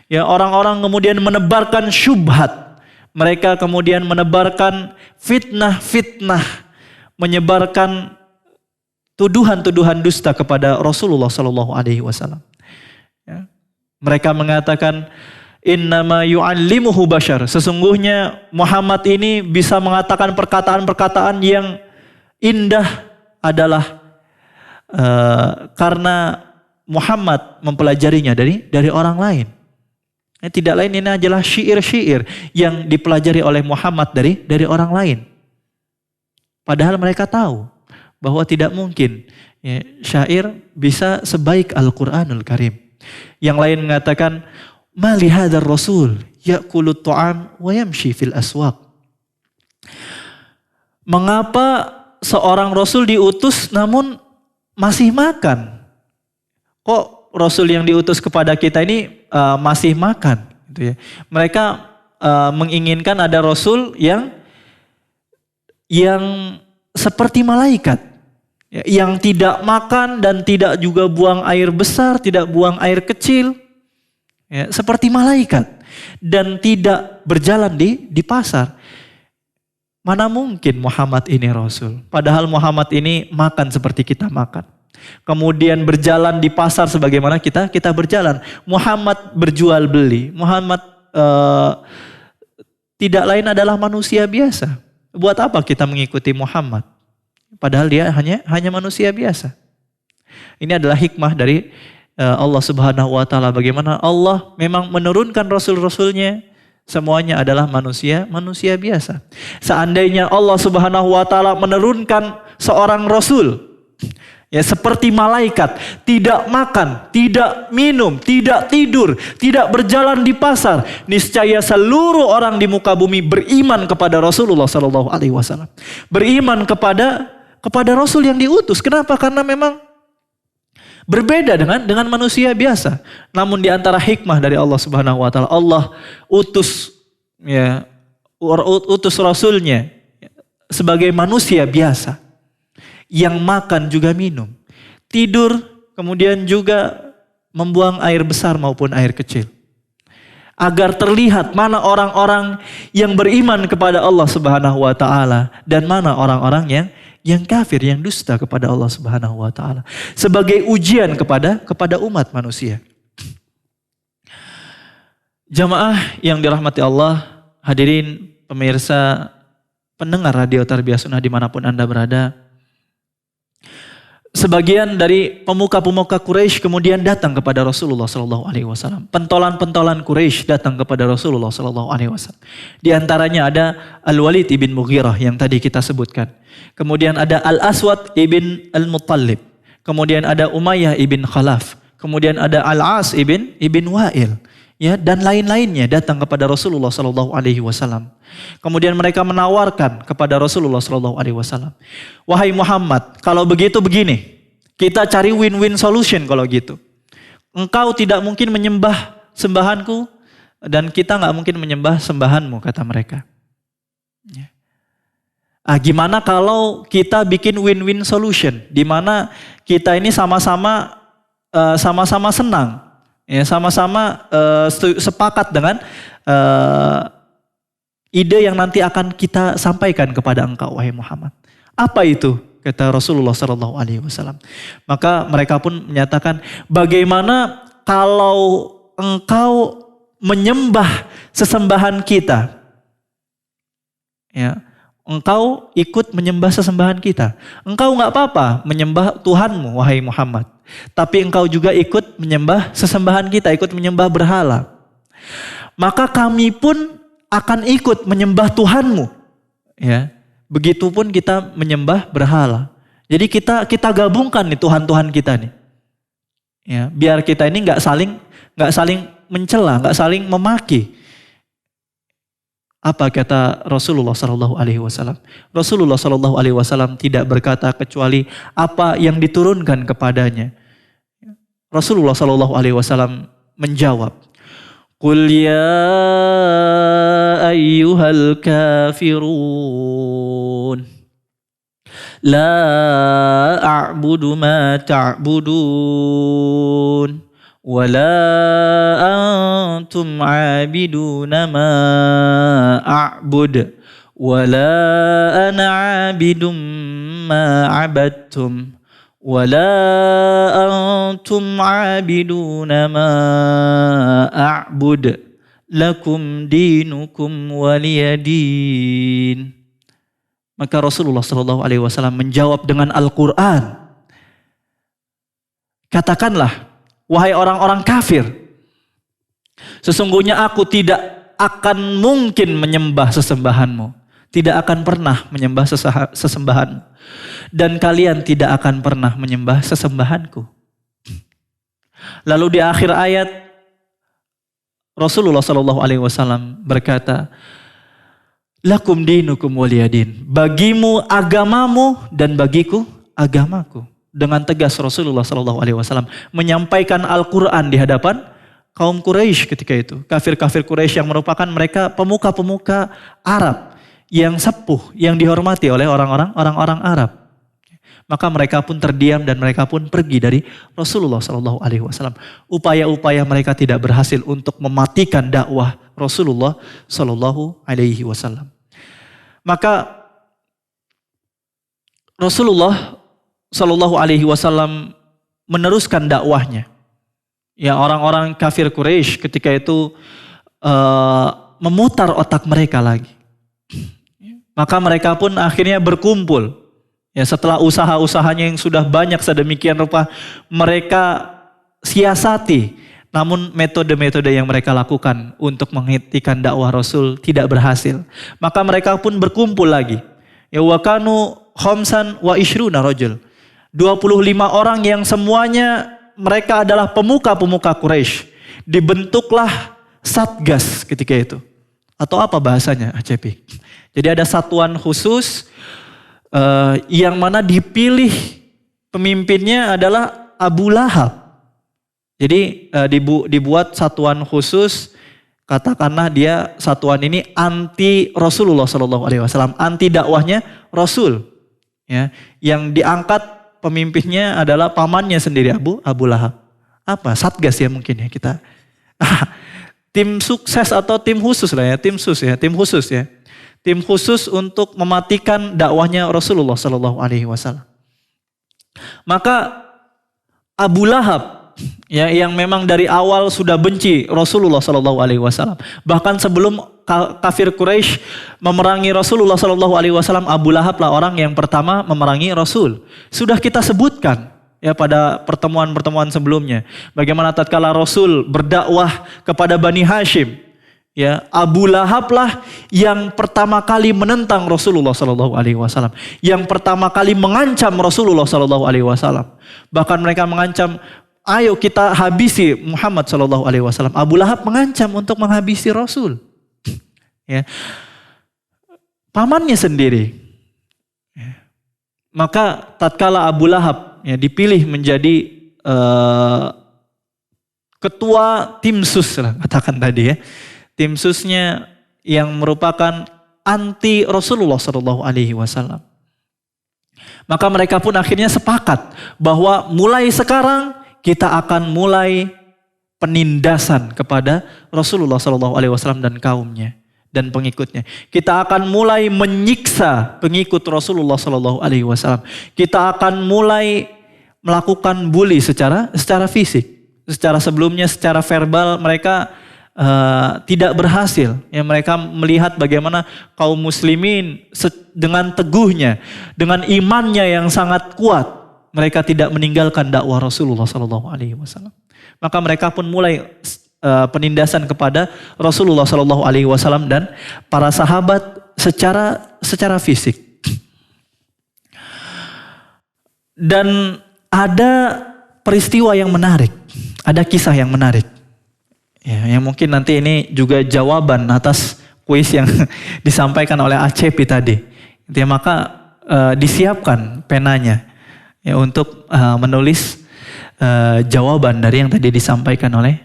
Ya, orang-orang kemudian menebarkan syubhat. Mereka kemudian menebarkan fitnah-fitnah, menyebarkan tuduhan-tuduhan dusta kepada Rasulullah SAW. Ya. Mereka mengatakan, innama yu'allimuhu bashar. Sesungguhnya Muhammad ini bisa mengatakan perkataan-perkataan yang indah adalah karena Muhammad mempelajarinya dari orang lain. Tidak lain, ini adalah syair-syair yang dipelajari oleh Muhammad dari orang lain. Padahal mereka tahu bahwa tidak mungkin ya, syair bisa sebaik Al-Quranul Karim. Yang lain mengatakan, ma li hadzal rasul ya'kulut ta'am wa yamshi fil aswaq. Mengapa seorang Rasul diutus namun masih makan? Kok Rasul yang diutus kepada kita ini masih makan? Gitu ya. Mereka menginginkan ada Rasul yang seperti malaikat. Yang tidak makan dan tidak juga buang air besar, tidak buang air kecil. Ya, seperti malaikat. Dan tidak berjalan di pasar. Mana mungkin Muhammad ini Rasul. Padahal Muhammad ini makan seperti kita makan. Kemudian berjalan di pasar sebagaimana kita berjalan. Muhammad berjual beli. Muhammad tidak lain adalah manusia biasa. Buat apa kita mengikuti Muhammad? Padahal dia hanya manusia biasa. Ini adalah hikmah dari Allah Subhanahu wa taala, bagaimana Allah memang menurunkan rasul-rasulnya semuanya adalah manusia biasa. Seandainya Allah Subhanahu wa taala menurunkan seorang rasul ya seperti malaikat, tidak makan, tidak minum, tidak tidur, tidak berjalan di pasar, niscaya seluruh orang di muka bumi beriman kepada Rasulullah SAW. Beriman kepada Rasul yang diutus. Kenapa? Karena memang berbeda dengan manusia biasa. Namun di antara hikmah dari Allah Subhanahu wa taala, Allah utus rasulnya sebagai manusia biasa yang makan juga minum, tidur, kemudian juga membuang air besar maupun air kecil. Agar terlihat mana orang-orang yang beriman kepada Allah Subhanahu wa taala dan mana orang-orang yang kafir, yang dusta kepada Allah Subhanahu wa taala. Sebagai ujian kepada umat manusia. Jamaah yang dirahmati Allah, hadirin pemirsa, pendengar radio Tarbiyah Sunnah dimanapun Anda berada. Sebagian dari pemuka-pemuka Quraisy kemudian datang kepada Rasulullah SAW. Pentolan-pentolan Quraisy datang kepada Rasulullah SAW. Di antaranya ada Al-Walid ibn Mughirah yang tadi kita sebutkan. Kemudian ada Al-Aswad ibn Al-Muttalib. Kemudian ada Umayyah ibn Khalaf. Kemudian ada Al-As ibn Wa'il. Ya, dan lain-lainnya datang kepada Rasulullah SAW. Kemudian mereka menawarkan kepada Rasulullah SAW, wahai Muhammad, kalau begitu begini, kita cari win-win solution kalau gitu. Engkau tidak mungkin menyembah sembahanku dan kita nggak mungkin menyembah sembahanmu, kata mereka. Ya. Gimana kalau kita bikin win-win solution, di mana kita ini sama-sama senang. Ya, sama-sama sepakat dengan ide yang nanti akan kita sampaikan kepada engkau, wahai Muhammad. Apa itu? Kata Rasulullah SAW. Maka mereka pun menyatakan, bagaimana kalau engkau menyembah sesembahan kita? Ya, engkau ikut menyembah sesembahan kita. Engkau nggak apa-apa menyembah Tuhanmu, wahai Muhammad. Tapi engkau juga ikut menyembah sesembahan kita, ikut menyembah berhala. Maka kami pun akan ikut menyembah Tuhanmu. Ya, begitupun kita menyembah berhala. Jadi kita gabungkan nih Tuhan-Tuhan kita nih. Ya, biar kita ini nggak saling mencela, nggak saling memaki. Apa kata Rasulullah SAW? Rasulullah SAW tidak berkata kecuali apa yang diturunkan kepadanya. Rasulullah SAW menjawab, Qul ya ayyuhal kafirun, la a'budu ma ta'budun. ولا أنتم عابدون ما أعبد ولا أنا عابد ما عبدتم ولا أنتم عابدون ما أعبد لكم دينكم ولي دين. Maka Rasulullah SAW menjawab dengan Al-Quran. Katakanlah, wahai orang-orang kafir, sesungguhnya aku tidak akan mungkin menyembah sesembahanmu. Tidak akan pernah menyembah sesembahanmu. Dan kalian tidak akan pernah menyembah sesembahanku. Lalu di akhir ayat, Rasulullah SAW berkata, Lakum dinukum waliyadin. Bagimu agamamu dan bagiku agamaku. Dengan tegas Rasulullah SAW menyampaikan Al-Quran di hadapan kaum Quraisy ketika itu. Kafir-kafir Quraisy yang merupakan mereka pemuka-pemuka Arab yang sepuh, yang dihormati oleh orang-orang Arab. Maka mereka pun terdiam dan mereka pun pergi dari Rasulullah SAW. Upaya-upaya mereka tidak berhasil untuk mematikan dakwah Rasulullah SAW. Maka Rasulullah SAW meneruskan dakwahnya. Ya, orang-orang kafir Quraisy ketika itu memutar otak mereka lagi. Maka mereka pun akhirnya berkumpul. Ya, setelah usaha-usahanya yang sudah banyak sedemikian rupa mereka siasati, namun metode-metode yang mereka lakukan untuk menghentikan dakwah Rasul tidak berhasil. Maka mereka pun berkumpul lagi. Ya, wa kanu khamsan wa ishruna rajul. 25 orang yang semuanya mereka adalah pemuka-pemuka Quraisy. Dibentuklah satgas ketika itu. Atau apa bahasanya, Cepi? Jadi ada satuan khusus yang mana dipilih pemimpinnya adalah Abu Lahab. Jadi dibuat satuan khusus, katakanlah dia satuan ini anti Rasulullah SAW, anti dakwahnya Rasul. Ya, yang diangkat pemimpinnya adalah pamannya sendiri Abu Lahab. Apa? Satgas ya mungkin ya kita. Tim sukses atau tim khusus lah ya, tim khusus ya. Tim khusus untuk mematikan dakwahnya Rasulullah SAW. Maka Abu Lahab ya yang memang dari awal sudah benci Rasulullah Shallallahu Alaihi Wasallam. Bahkan sebelum kafir Quraisy memerangi Rasulullah Shallallahu Alaihi Wasallam, Abu Lahab lah orang yang pertama memerangi Rasul. Sudah kita sebutkan ya pada pertemuan-pertemuan sebelumnya, bagaimana tatkala Rasul berdakwah kepada Bani Hashim, ya Abu Lahab lah yang pertama kali menentang Rasulullah Shallallahu Alaihi Wasallam, yang pertama kali mengancam Rasulullah Shallallahu Alaihi Wasallam. Bahkan mereka mengancam, ayo kita habisi Muhammad Shallallahu Alaihi Wasallam. Abu Lahab mengancam untuk menghabisi Rasul. Ya, pamannya sendiri. Ya. Maka tatkala Abu Lahab ya dipilih menjadi ketua tim sus lah, katakan tadi ya. Tim susnya yang merupakan anti Rasulullah Shallallahu Alaihi Wasallam. Maka mereka pun akhirnya sepakat bahwa mulai sekarang kita akan mulai penindasan kepada Rasulullah Shallallahu Alaihi Wasallam dan kaumnya dan pengikutnya. Kita akan mulai menyiksa pengikut Rasulullah Shallallahu Alaihi Wasallam. Kita akan mulai melakukan bully secara fisik. Secara sebelumnya, secara verbal mereka tidak berhasil. Ya, mereka melihat bagaimana kaum muslimin dengan teguhnya, dengan imannya yang sangat kuat, mereka tidak meninggalkan dakwah Rasulullah Sallallahu Alaihi Wasallam. Maka mereka pun mulai penindasan kepada Rasulullah Sallallahu Alaihi Wasallam dan para sahabat secara fisik. Dan ada peristiwa yang menarik, ada kisah yang menarik. Ya, yang mungkin nanti ini juga jawaban atas kuis yang disampaikan oleh ACP tadi. Ya, maka disiapkan penanya ya untuk menulis jawaban dari yang tadi disampaikan oleh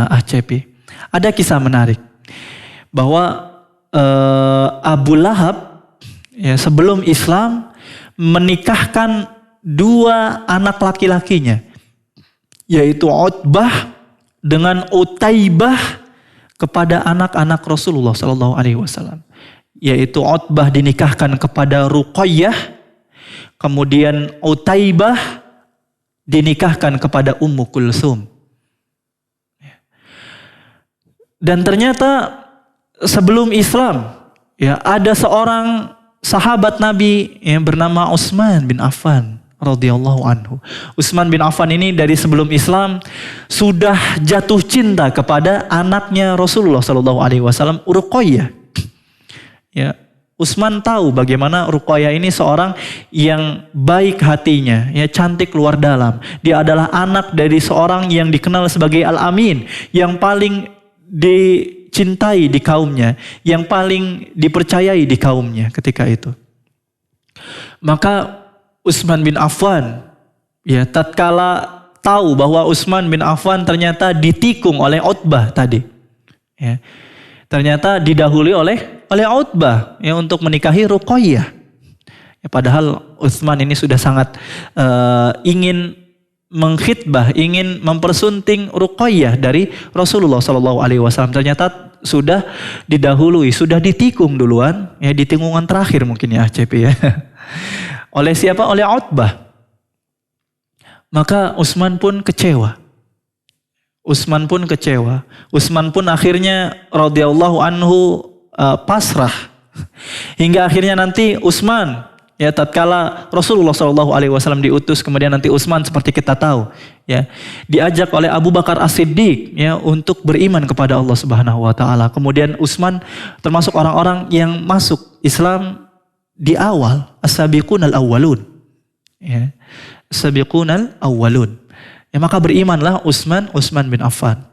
ACP. Ada kisah menarik bahwa Abu Lahab ya, sebelum Islam menikahkan dua anak laki-lakinya, yaitu Utbah dengan Utaibah kepada anak-anak Rasulullah Sallallahu Alaihi Wasallam. Yaitu Utbah dinikahkan kepada Ruqayyah, kemudian Utaibah dinikahkan kepada Ummu Kulsum. Dan ternyata sebelum Islam ya ada seorang sahabat Nabi yang bernama Utsman bin Affan radhiyallahu anhu. Utsman bin Affan ini dari sebelum Islam sudah jatuh cinta kepada anaknya Rasulullah Sallallahu Alaihi Wasallam, Ruqayyah. Ya, Utsman tahu bagaimana Ruqayyah ini seorang yang baik hatinya, ya cantik luar dalam. Dia adalah anak dari seorang yang dikenal sebagai Al-Amin, yang paling dicintai di kaumnya, yang paling dipercayai di kaumnya ketika itu. Maka Utsman bin Affan ya tatkala tahu bahwa Utsman bin Affan ternyata ditikung oleh Utbah tadi. Ya. Ternyata didahului oleh Utbah ya untuk menikahi Ruqayyah. Ya, padahal Utsman ini sudah sangat ingin mengkhitbah, ingin mempersunting Ruqayyah dari Rasulullah Sallallahu Alaihi Wasallam. Ternyata sudah didahului, sudah ditikung duluan, ya di tikungan terakhir mungkin ya CP ya. Oleh siapa? Oleh Utbah. Maka Utsman pun kecewa. Utsman pun akhirnya radhiyallahu anhu pasrah. Hingga akhirnya nanti Utsman ya tatkala Rasulullah Shallallahu Alaihi Wasallam diutus, kemudian nanti Utsman seperti kita tahu ya diajak oleh Abu Bakar As-Siddiq ya untuk beriman kepada Allah Subhanahu Wa Taala. Kemudian Utsman termasuk orang-orang yang masuk Islam di awal, as-sabiqunal awwalun. Ya. As-sabiqunal awwalun. Ya, maka berimanlah Utsman bin Affan.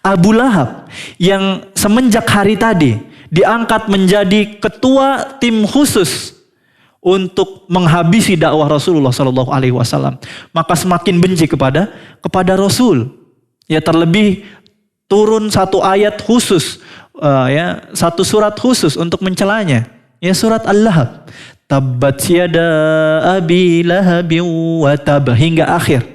Abu Lahab yang semenjak hari tadi diangkat menjadi ketua tim khusus untuk menghabisi dakwah Rasulullah Sallallahu Alaihi Wasallam, maka semakin benci kepada Rasul. Ya, terlebih turun satu ayat khusus, ya satu surat khusus untuk mencelanya. Ya, surat Al-Lahab. Tabbat yada abi lahabin wa tab, hingga akhir.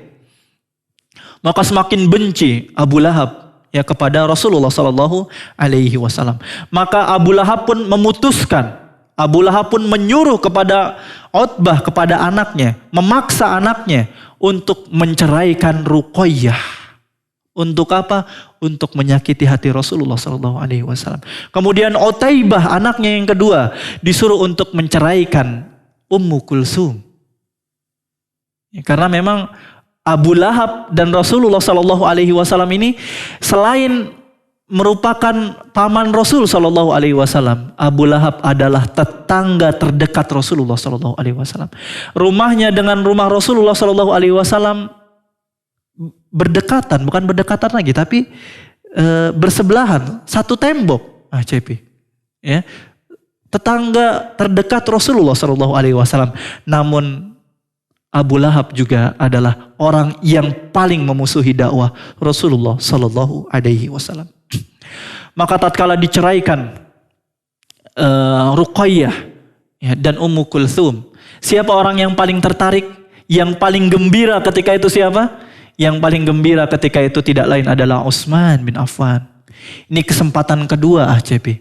Maka semakin benci Abu Lahab ya kepada Rasulullah Sallallahu Alaihi Wasallam. Maka Abu Lahab pun memutuskan, Abu Lahab pun menyuruh kepada Utbah, kepada anaknya, memaksa anaknya untuk menceraikan Ruqayyah. Untuk apa? Untuk menyakiti hati Rasulullah SAW. Kemudian Utaibah, anaknya yang kedua, disuruh untuk menceraikan Ummu Kulsum. Karena memang Abu Lahab dan Rasulullah SAW ini selain merupakan paman Rasul SAW, Abu Lahab adalah tetangga terdekat Rasulullah SAW. Rumahnya dengan rumah Rasulullah SAW berdekatan, bukan berdekatan lagi, tapi bersebelahan, satu tembok. CP, ya, tetangga terdekat Rasulullah SAW. Namun Abu Lahab juga adalah orang yang paling memusuhi dakwah Rasulullah SAW. Maka tatkala diceraikan Ruqayyah, ya, dan Ummu Kulthum, siapa orang yang paling tertarik, yang paling gembira ketika itu siapa? Yang paling gembira ketika itu tidak lain adalah Utsman bin Affan. Ini kesempatan kedua CP.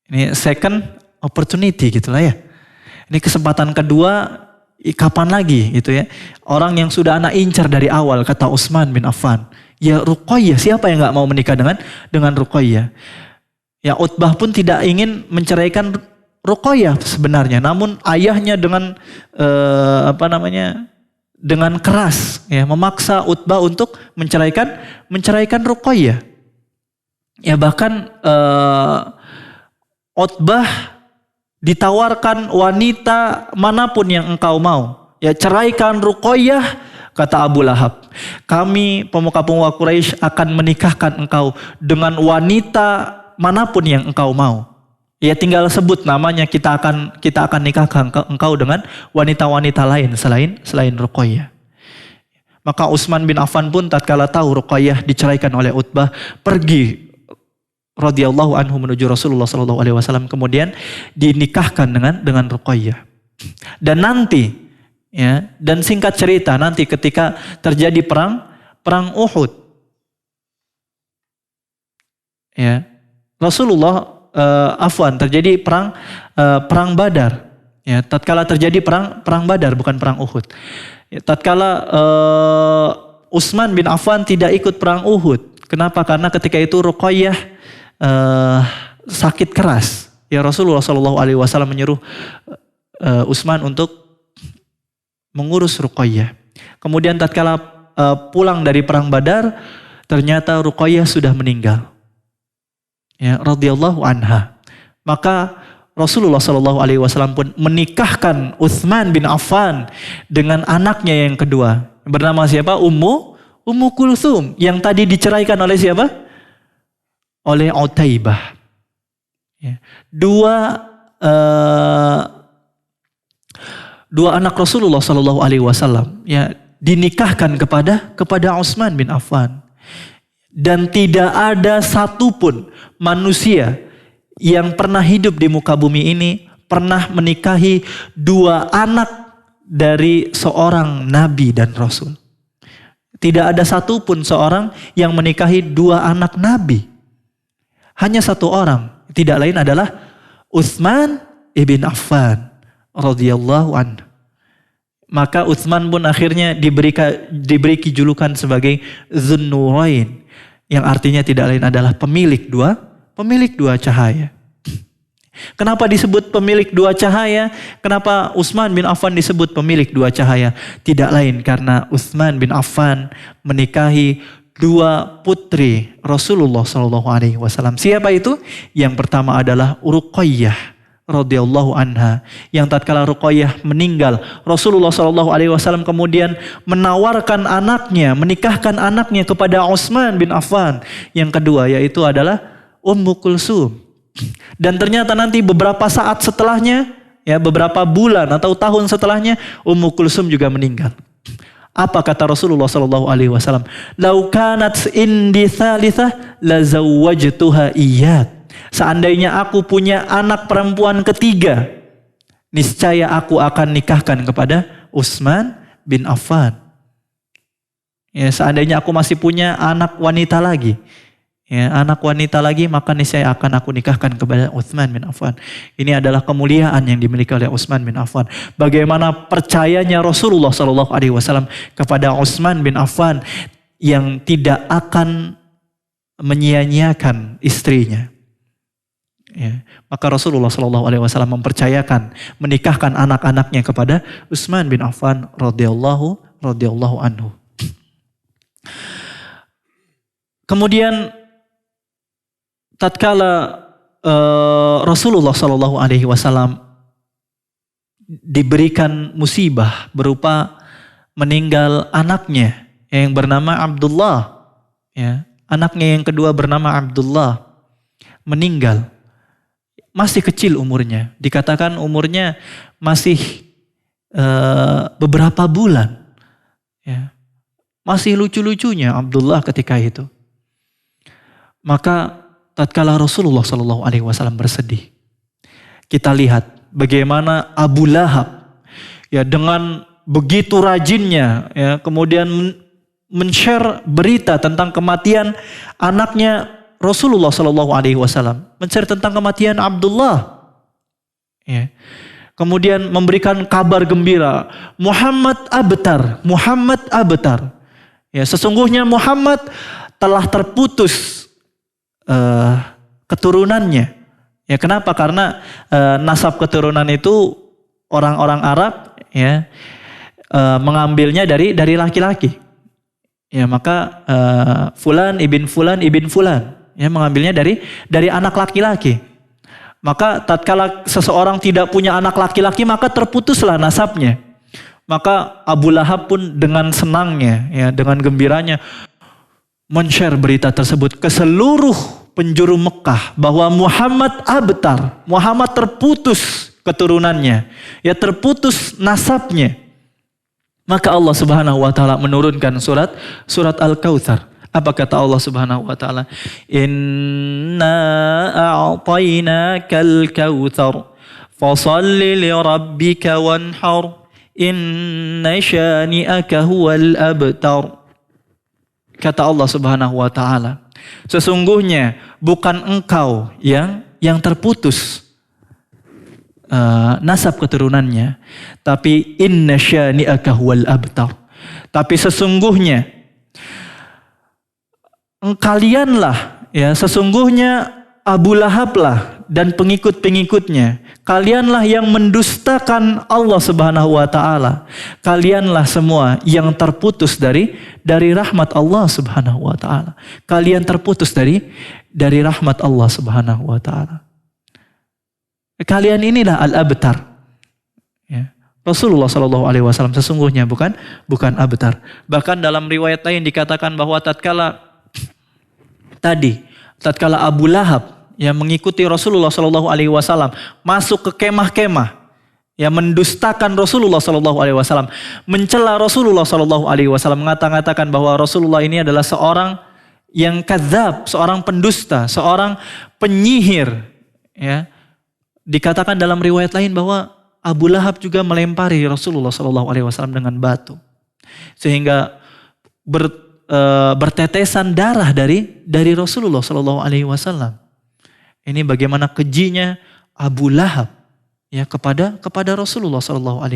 Ini second opportunity gitulah ya. Ini kesempatan kedua, kapan lagi gitu ya. Orang yang sudah anak incar dari awal, kata Utsman bin Affan. Ya Ruqayyah, siapa yang gak mau menikah dengan Ruqayyah? Ya Utbah pun tidak ingin menceraikan Ruqayyah sebenarnya. Namun ayahnya dengan dengan keras, ya, memaksa Utbah untuk menceraikan Ruqayyah. Ya bahkan Utbah ditawarkan wanita manapun yang engkau mau. Ya ceraikan Ruqayyah, kata Abu Lahab. Kami pemuka-pemuka Quraisy akan menikahkan engkau dengan wanita manapun yang engkau mau. Ya tinggal sebut namanya, kita akan nikahkan engkau dengan wanita-wanita lain selain Ruqayyah. Maka Utsman bin Affan pun tatkala tahu Ruqayyah diceraikan oleh Utbah, pergi radhiyallahu anhu menuju Rasulullah SAW, kemudian dinikahkan dengan Ruqayyah. Dan nanti, ya, dan singkat cerita, nanti ketika terjadi perang Uhud, ya, Rasulullah terjadi perang Badar. Ya, tatkala terjadi perang Badar, bukan perang Uhud. Ya, tatkala Utsman bin Affan tidak ikut perang Uhud. Kenapa? Karena ketika itu Ruqayyah sakit keras. Ya Rasulullah SAW menyuruh Utsman untuk mengurus Ruqayyah. Kemudian tatkala pulang dari perang Badar, ternyata Ruqayyah sudah meninggal. Ya, radhiyallahu anha. Maka Rasulullah SAW pun menikahkan Utsman bin Affan dengan anaknya yang kedua, bernama siapa? Ummu Kulthum, yang tadi diceraikan oleh siapa? Oleh Utaibah. Ya. Dua anak Rasulullah SAW, ya, dinikahkan kepada Utsman bin Affan. Dan tidak ada satupun manusia yang pernah hidup di muka bumi ini pernah menikahi dua anak dari seorang nabi dan rasul. Tidak ada satupun seorang yang menikahi dua anak nabi. Hanya satu orang, tidak lain adalah Utsman ibn Affan radhiyallahu anhu. Maka Utsman pun akhirnya diberi julukan sebagai Dzunnurain, yang artinya tidak lain adalah pemilik dua cahaya. Kenapa disebut pemilik dua cahaya? Kenapa Utsman bin Affan disebut pemilik dua cahaya? Tidak lain karena Utsman bin Affan menikahi dua putri Rasulullah SAW. Siapa itu? Yang pertama adalah Ruqayyah radhiyallahu anha, yang tatkala Ruqayyah meninggal, Rasulullah SAW kemudian menawarkan anaknya, menikahkan anaknya kepada Utsman bin Affan. Yang kedua yaitu adalah Ummu Kulsum. Dan ternyata nanti beberapa saat setelahnya, ya beberapa bulan atau tahun setelahnya, Ummu Kulsum juga meninggal. Apa kata Rasulullah SAW? Lau kanat indi thalithah la zawwajtuha iyyak. Seandainya aku punya anak perempuan ketiga, niscaya aku akan nikahkan kepada Utsman bin Affan. Ya, seandainya aku masih punya anak wanita lagi, ya, anak wanita lagi, maka niscaya akan aku nikahkan kepada Utsman bin Affan. Ini adalah kemuliaan yang dimiliki oleh Utsman bin Affan. Bagaimana percayanya Rasulullah SAW kepada Utsman bin Affan yang tidak akan menyia-nyiakan istrinya. Ya, maka Rasulullah SAW mempercayakan menikahkan anak-anaknya kepada Utsman bin Affan radhiyallahu anhu. Kemudian tatkala Rasulullah SAW diberikan musibah berupa meninggal anaknya yang bernama Abdullah, ya, anaknya yang kedua bernama Abdullah meninggal. Masih kecil umurnya, dikatakan umurnya masih beberapa bulan. Ya. Masih lucu-lucunya Abdullah ketika itu. Maka tatkala Rasulullah SAW bersedih, kita lihat bagaimana Abu Lahab, ya, dengan begitu rajinnya, ya, kemudian men-share berita tentang kematian anaknya Rasulullah SAW, mencari tentang kematian Abdullah, ya. Kemudian memberikan kabar gembira, Muhammad abtar, ya, sesungguhnya Muhammad telah terputus keturunannya. Ya, kenapa? Karena nasab keturunan itu orang-orang Arab, ya, mengambilnya dari laki-laki. Ya, maka fulan ibn fulan, ya, mengambilnya dari anak laki-laki. Maka tatkala seseorang tidak punya anak laki-laki, maka terputuslah nasabnya. Maka Abu Lahab pun dengan senangnya, ya, dengan gembiranya men-share berita tersebut ke seluruh penjuru Mekah bahwa Muhammad abtar, Muhammad terputus keturunannya, ya, terputus nasabnya. Maka Allah Subhanahu wa taala menurunkan surat Al-Kautsar. Apa kata Allah Subhanahu wa taala? Inna a'tainakal kautsar fashalli li rabbika wanhar inna syani'aka huwal abtar. Kata Allah Subhanahu wa taala, sesungguhnya bukan engkau yang terputus nasab keturunannya, tapi inna syani'aka huwal abtar. Tapi sesungguhnya kalianlah, ya, sesungguhnya Abu Lahablah dan pengikut-pengikutnya, kalianlah yang mendustakan Allah Subhanahu wa taala. Kalianlah semua yang terputus dari rahmat Allah Subhanahu wa taala. Kalian terputus dari rahmat Allah Subhanahu wa taala. Kalian inilah al-abtar. Ya. Rasulullah SAW sesungguhnya bukan abtar. Bahkan dalam riwayat lain dikatakan bahwa tatkala Abu Lahab yang mengikuti Rasulullah SAW masuk ke kemah-kemah, ya, mendustakan Rasulullah SAW, mencela Rasulullah SAW, mengatakan bahwa Rasulullah ini adalah seorang yang kadzab, seorang pendusta, seorang penyihir, ya. Dikatakan dalam riwayat lain bahwa Abu Lahab juga melempari Rasulullah SAW dengan batu, sehingga bertetesan darah dari Rasulullah SAW. Ini bagaimana kejinya Abu Lahab, ya, kepada Rasulullah SAW.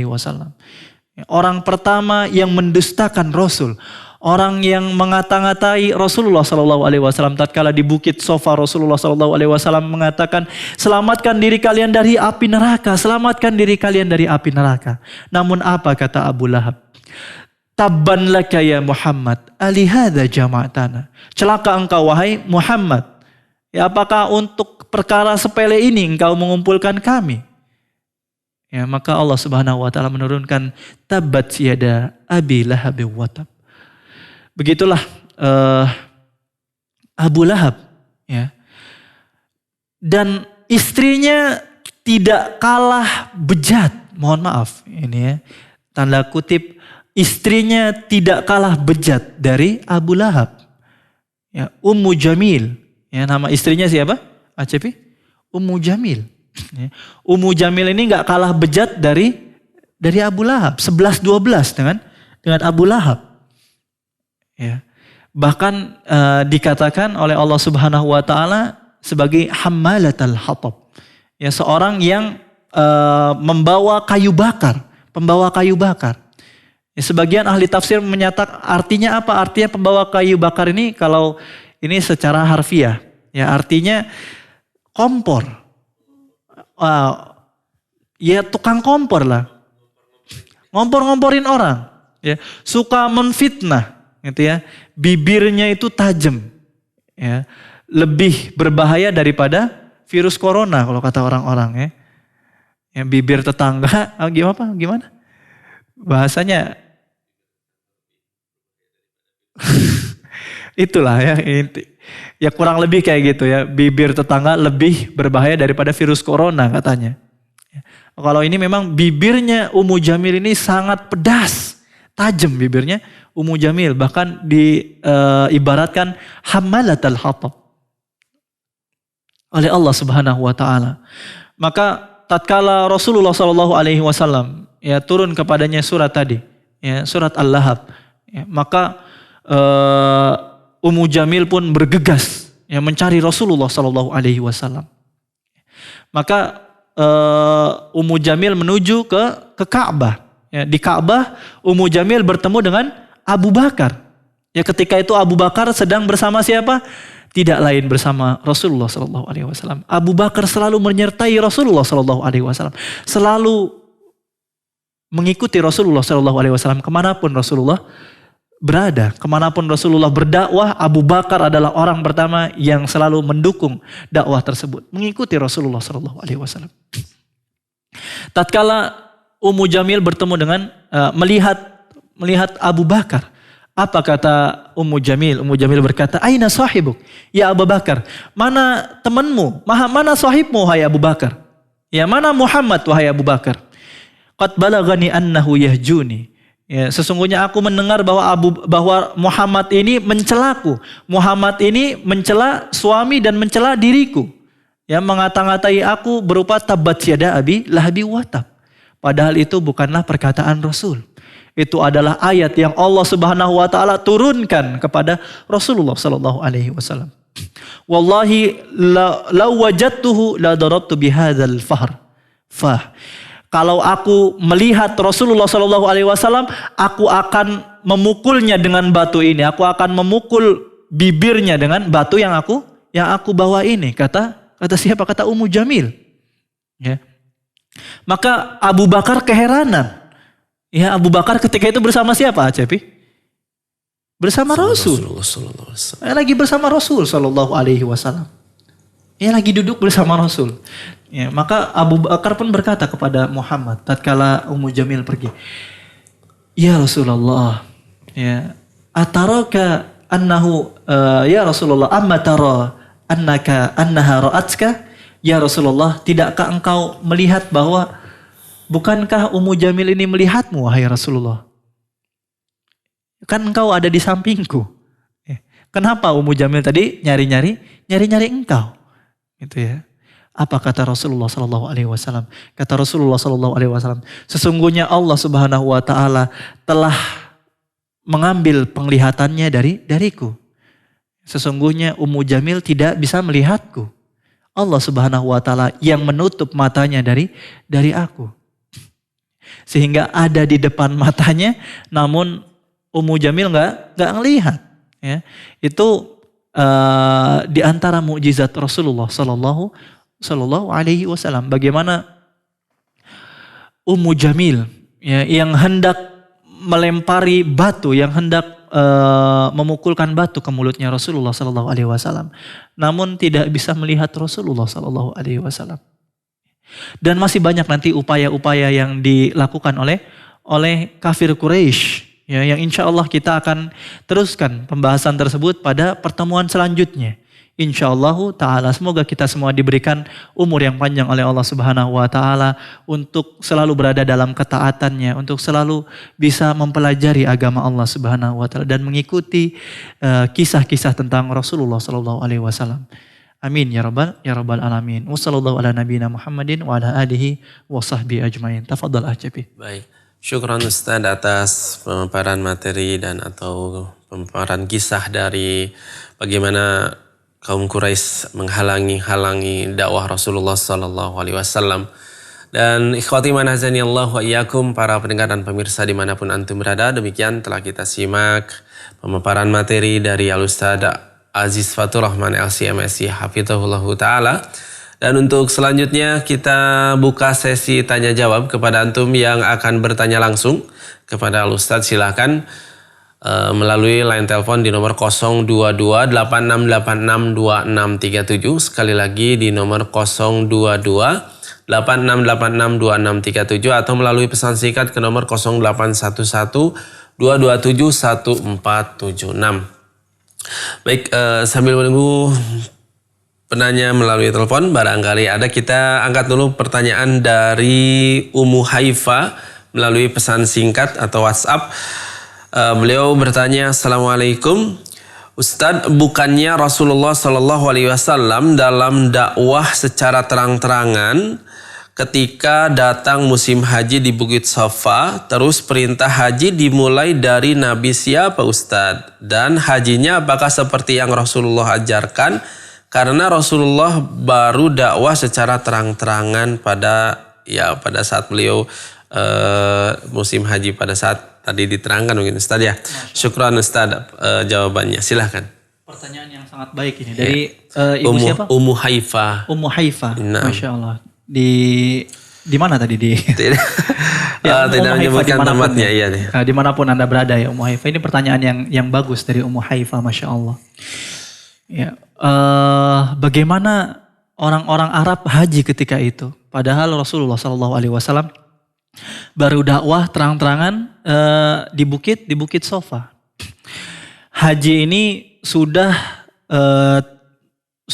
Orang pertama yang mendustakan Rasul, orang yang mengata-ngatai Rasulullah SAW. Tatkala di Bukit Sofa, Rasulullah SAW mengatakan, selamatkan diri kalian dari api neraka, selamatkan diri kalian dari api neraka. Namun apa kata Abu Lahab? Tabban laka ya Muhammad, alihada jama'atana. Celaka engkau wahai Muhammad. Ya, apakah untuk perkara sepele ini engkau mengumpulkan kami? Ya, maka Allah Subhanahu wa taala menurunkan tabbat yada Abi Lahab wa tab. Begitulah Abu Lahab, ya. Dan istrinya tidak kalah bejat. Mohon maaf ini, ya, tanda kutip, istrinya tidak kalah bejat dari Abu Lahab. Ya, Ummu Jamil. Ya, nama istrinya siapa? ACP? Ummu Jamil. Ya. Ummu Jamil ini nggak kalah bejat dari Abu Lahab. 11-12 dengan Abu Lahab. Ya. Bahkan dikatakan oleh Allah Subhanahu wa taala sebagai hammalatal hatab. Ya, seorang yang membawa kayu bakar, pembawa kayu bakar. Ya, sebagian ahli tafsir menyatakan artinya apa? Artinya pembawa kayu bakar ini kalau ini secara harfiah, ya artinya kompor. Ya tukang kompor lah. Ngompor-ngomporin orang, ya, suka menfitnah, gitu ya. Bibirnya itu tajam, ya. Lebih berbahaya daripada virus corona kalau kata orang-orang, ya. Yang bibir tetangga, gimana? Bahasanya itulah ya, ya kurang lebih kayak gitu ya. Bibir tetangga lebih berbahaya daripada virus corona katanya. Kalau ini memang bibirnya Ummu Jamil ini sangat pedas, tajam bibirnya Ummu Jamil, bahkan diibaratkan hammalatal hatab oleh Allah Subhanahu wa taala. Maka tatkala Rasulullah sallallahu alaihi wasallam ya turun kepadanya surat tadi, ya, surat Al-Lahab, ya, maka Ummu Jamil pun bergegas ya mencari Rasulullah sallallahu alaihi wasallam. Maka Ummu Jamil menuju ke Ka'bah. Ya, di Ka'bah Ummu Jamil bertemu dengan Abu Bakar. Ya, ketika itu Abu Bakar sedang bersama siapa? Tidak lain bersama Rasulullah sallallahu alaihi wasallam. Abu Bakar selalu menyertai Rasulullah sallallahu alaihi wasallam, selalu mengikuti Rasulullah sallallahu alaihi wasallam kemanapun Rasulullah berada, kemanapun Rasulullah berdakwah. Abu Bakar adalah orang pertama yang selalu mendukung dakwah tersebut, mengikuti Rasulullah sallallahu alaihi wasallam. Tatkala Ummu Jamil bertemu dengan melihat Abu Bakar, apa kata Ummu Jamil? Ummu Jamil berkata, "Aina sahibuk? Ya Abu Bakar, mana temanmu? Mana sahibmu wahai Abu Bakar? Ya, mana Muhammad wahai Abu Bakar? Qad balagani annahu yahjuni." Ya, sesungguhnya aku mendengar bahwa Muhammad ini mencelaku. Muhammad ini mencela suami dan mencela diriku. Ya, mengata-ngatai aku berupa tabbat yada abi lahabi watab. Padahal itu bukanlah perkataan Rasul. Itu adalah ayat yang Allah Subhanahu wa taala turunkan kepada Rasulullah sallallahu alaihi wasallam. Wallahi law wajadtuhu la darabtu bihadzal fah. Kalau aku melihat Rasulullah sallallahu alaihi wasallam, aku akan memukulnya dengan batu ini. Aku akan memukul bibirnya dengan batu yang aku bawa ini. Kata siapa? Kata Ummu Jamil. Ya. Maka Abu Bakar keheranan. Ya, Abu Bakar ketika itu bersama siapa, Cepi? Bersama Rasul. Lagi bersama Rasul sallallahu alaihi wasallam. Ya, lagi duduk bersama Rasul. Ya, maka Abu Bakar pun berkata kepada Muhammad tatkala Ummu Jamil pergi, "Ya Rasulullah, ya, ataraka annahu ya Rasulullah, amma tara annaha ra'atka?" Ya Rasulullah, tidakkah engkau melihat bahwa bukankah Ummu Jamil ini melihatmu wahai Rasulullah? Kan engkau ada di sampingku. Kenapa Ummu Jamil tadi nyari-nyari engkau? Gitu ya. Apa kata Rasulullah sallallahu alaihi wasallam? Kata Rasulullah sallallahu alaihi wasallam, sesungguhnya Allah Subhanahu wa taala telah mengambil penglihatannya dariku. Sesungguhnya Ummu Jamil tidak bisa melihatku. Allah Subhanahu wa taala yang menutup matanya dari aku. Sehingga ada di depan matanya, namun Ummu Jamil nggak ngelihat. Ya, itu di antara mukjizat Rasulullah Sallallahu alaihi wasallam. Bagaimana Ummu Jamil, ya, yang hendak melempari batu, yang hendak memukulkan batu ke mulutnya Rasulullah Sallallahu alaihi wasallam, namun tidak bisa melihat Rasulullah Sallallahu alaihi wasallam. Dan masih banyak nanti upaya-upaya yang dilakukan oleh kafir Quraisy, ya, yang insya Allah kita akan teruskan pembahasan tersebut pada pertemuan selanjutnya. Insya Allah ta'ala, semoga kita semua diberikan umur yang panjang oleh Allah Subhanahu wa ta'ala untuk selalu berada dalam ketaatannya, untuk selalu bisa mempelajari agama Allah Subhanahu wa ta'ala dan mengikuti kisah-kisah tentang Rasulullah sallallahu alaihi wasallam. Amin ya rabbal alamin. Wassallallahu ala nabiyina Muhammadin wa ala alihi wa sahbihi ajmain. Tafadhal Cepi. Baik. Syukran Ustaz atas pemaparan materi dan atau pemaparan kisah dari bagaimana kaum Quraisy menghalangi dakwah Rasulullah sallallahu alaihi wasallam. Dan ikhwati man hazani Allah wa iyyakum, para pendengar dan pemirsa dimanapun antum berada, demikian telah kita simak pemaparan materi dari Al-Ustaz Aziz Fatur Rahman LCMSI hafizahullahu taala. Dan untuk selanjutnya kita buka sesi tanya jawab kepada antum yang akan bertanya langsung kepada Al-Ustaz. Silakan melalui line telepon di nomor 022-8686-2637. Sekali lagi di nomor 022-8686-2637 atau melalui pesan singkat ke nomor 0811-227-1476. Baik, sambil menunggu penanya melalui telepon, barangkali ada, kita angkat dulu pertanyaan dari Ummu Haifa melalui pesan singkat atau WhatsApp. Beliau bertanya, Assalamualaikum Ustadz, bukannya Rasulullah Sallallahu Alaihi Wasallam dalam dakwah secara terang-terangan ketika datang musim haji di Bukit Safa, terus perintah haji dimulai dari Nabi siapa Ustadz? Dan hajinya apakah seperti yang Rasulullah ajarkan? Karena Rasulullah baru dakwah secara terang-terangan pada saat beliau musim haji, pada saat tadi diterangkan mungkin Ustaz ya. Syukran Ustaz jawabannya. Silahkan. Pertanyaan yang sangat baik ini dari ibu siapa? Ummu Haifa. Ummu Haifa. Nah. Masya Allah. Di mana tadi di? Tidak menyebutkan tempatnya, iya nih. Dimanapun Anda berada ya Ummu Haifa. Ini pertanyaan yang bagus dari Ummu Haifa, Masya Allah. Ya, bagaimana orang-orang Arab haji ketika itu? Padahal Rasulullah SAW baru dakwah terang-terangan di bukit Safa. Haji ini sudah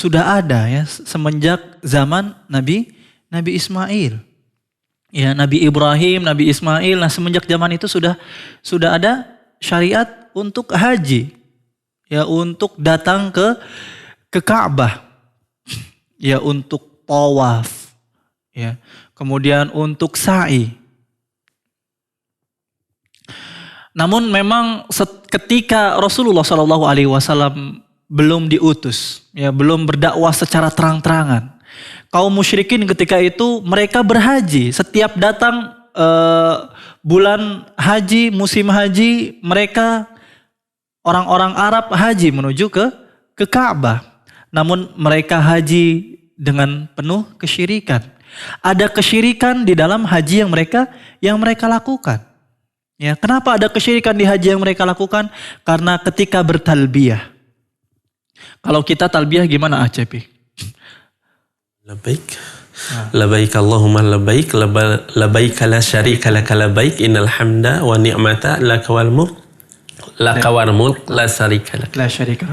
ada ya semenjak zaman Nabi Ismail. Ya, Nabi Ibrahim, Nabi Ismail. Nah, semenjak zaman itu sudah ada syariat untuk haji. Ya, untuk datang ke Ka'bah. Ya, untuk tawaf. Ya, kemudian untuk sa'i. Namun memang ketika Rasulullah SAW belum diutus, ya, belum berdakwah secara terang-terangan, kaum musyrikin ketika itu mereka berhaji. Setiap datang bulan haji, musim haji, mereka orang-orang Arab haji menuju ke Ka'bah. Namun mereka haji dengan penuh kesyirikan. Ada kesyirikan di dalam haji yang mereka lakukan. Ya, kenapa ada kesyirikan di haji yang mereka lakukan? Karena ketika bertalbiyah. Kalau kita talbiyah gimana Cepi? Labbaik. Labbaik Allahumma labbaik. Labbaik la syarika laka labbaik. Innal hamda wa ni'mata laka wal mulk. Laka wal mulk la syarika lak. La syarika.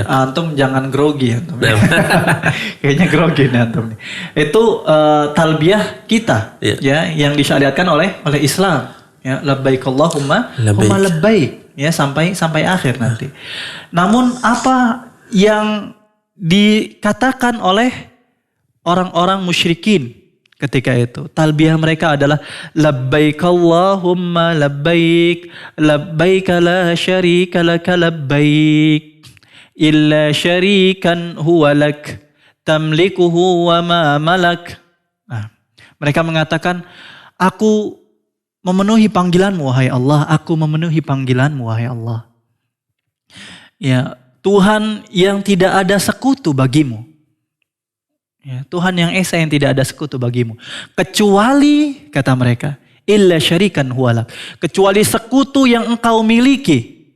Antum jangan grogi antum. Kayaknya grogi nih antum nih. Itu talbiyah kita ya yang disyariatkan oleh Islam. Ya, labbaik Allahumma labbaik ya sampai akhir nanti. Namun apa yang dikatakan oleh orang-orang musyrikin ketika itu? Talbiyah mereka adalah labbaik Allahumma labbaik, labbaik la syarika laka labbaik, illa syarikan huwa lak, tamlikuhu wa ma malak. Nah, mereka mengatakan, aku memenuhi panggilanmu wahai Allah, aku memenuhi panggilanmu wahai Allah. Ya, Tuhan yang tidak ada sekutu bagimu. Ya, Tuhan yang esa yang tidak ada sekutu bagimu. Kecuali, kata mereka, illa syarikan huwalak. Kecuali sekutu yang engkau miliki.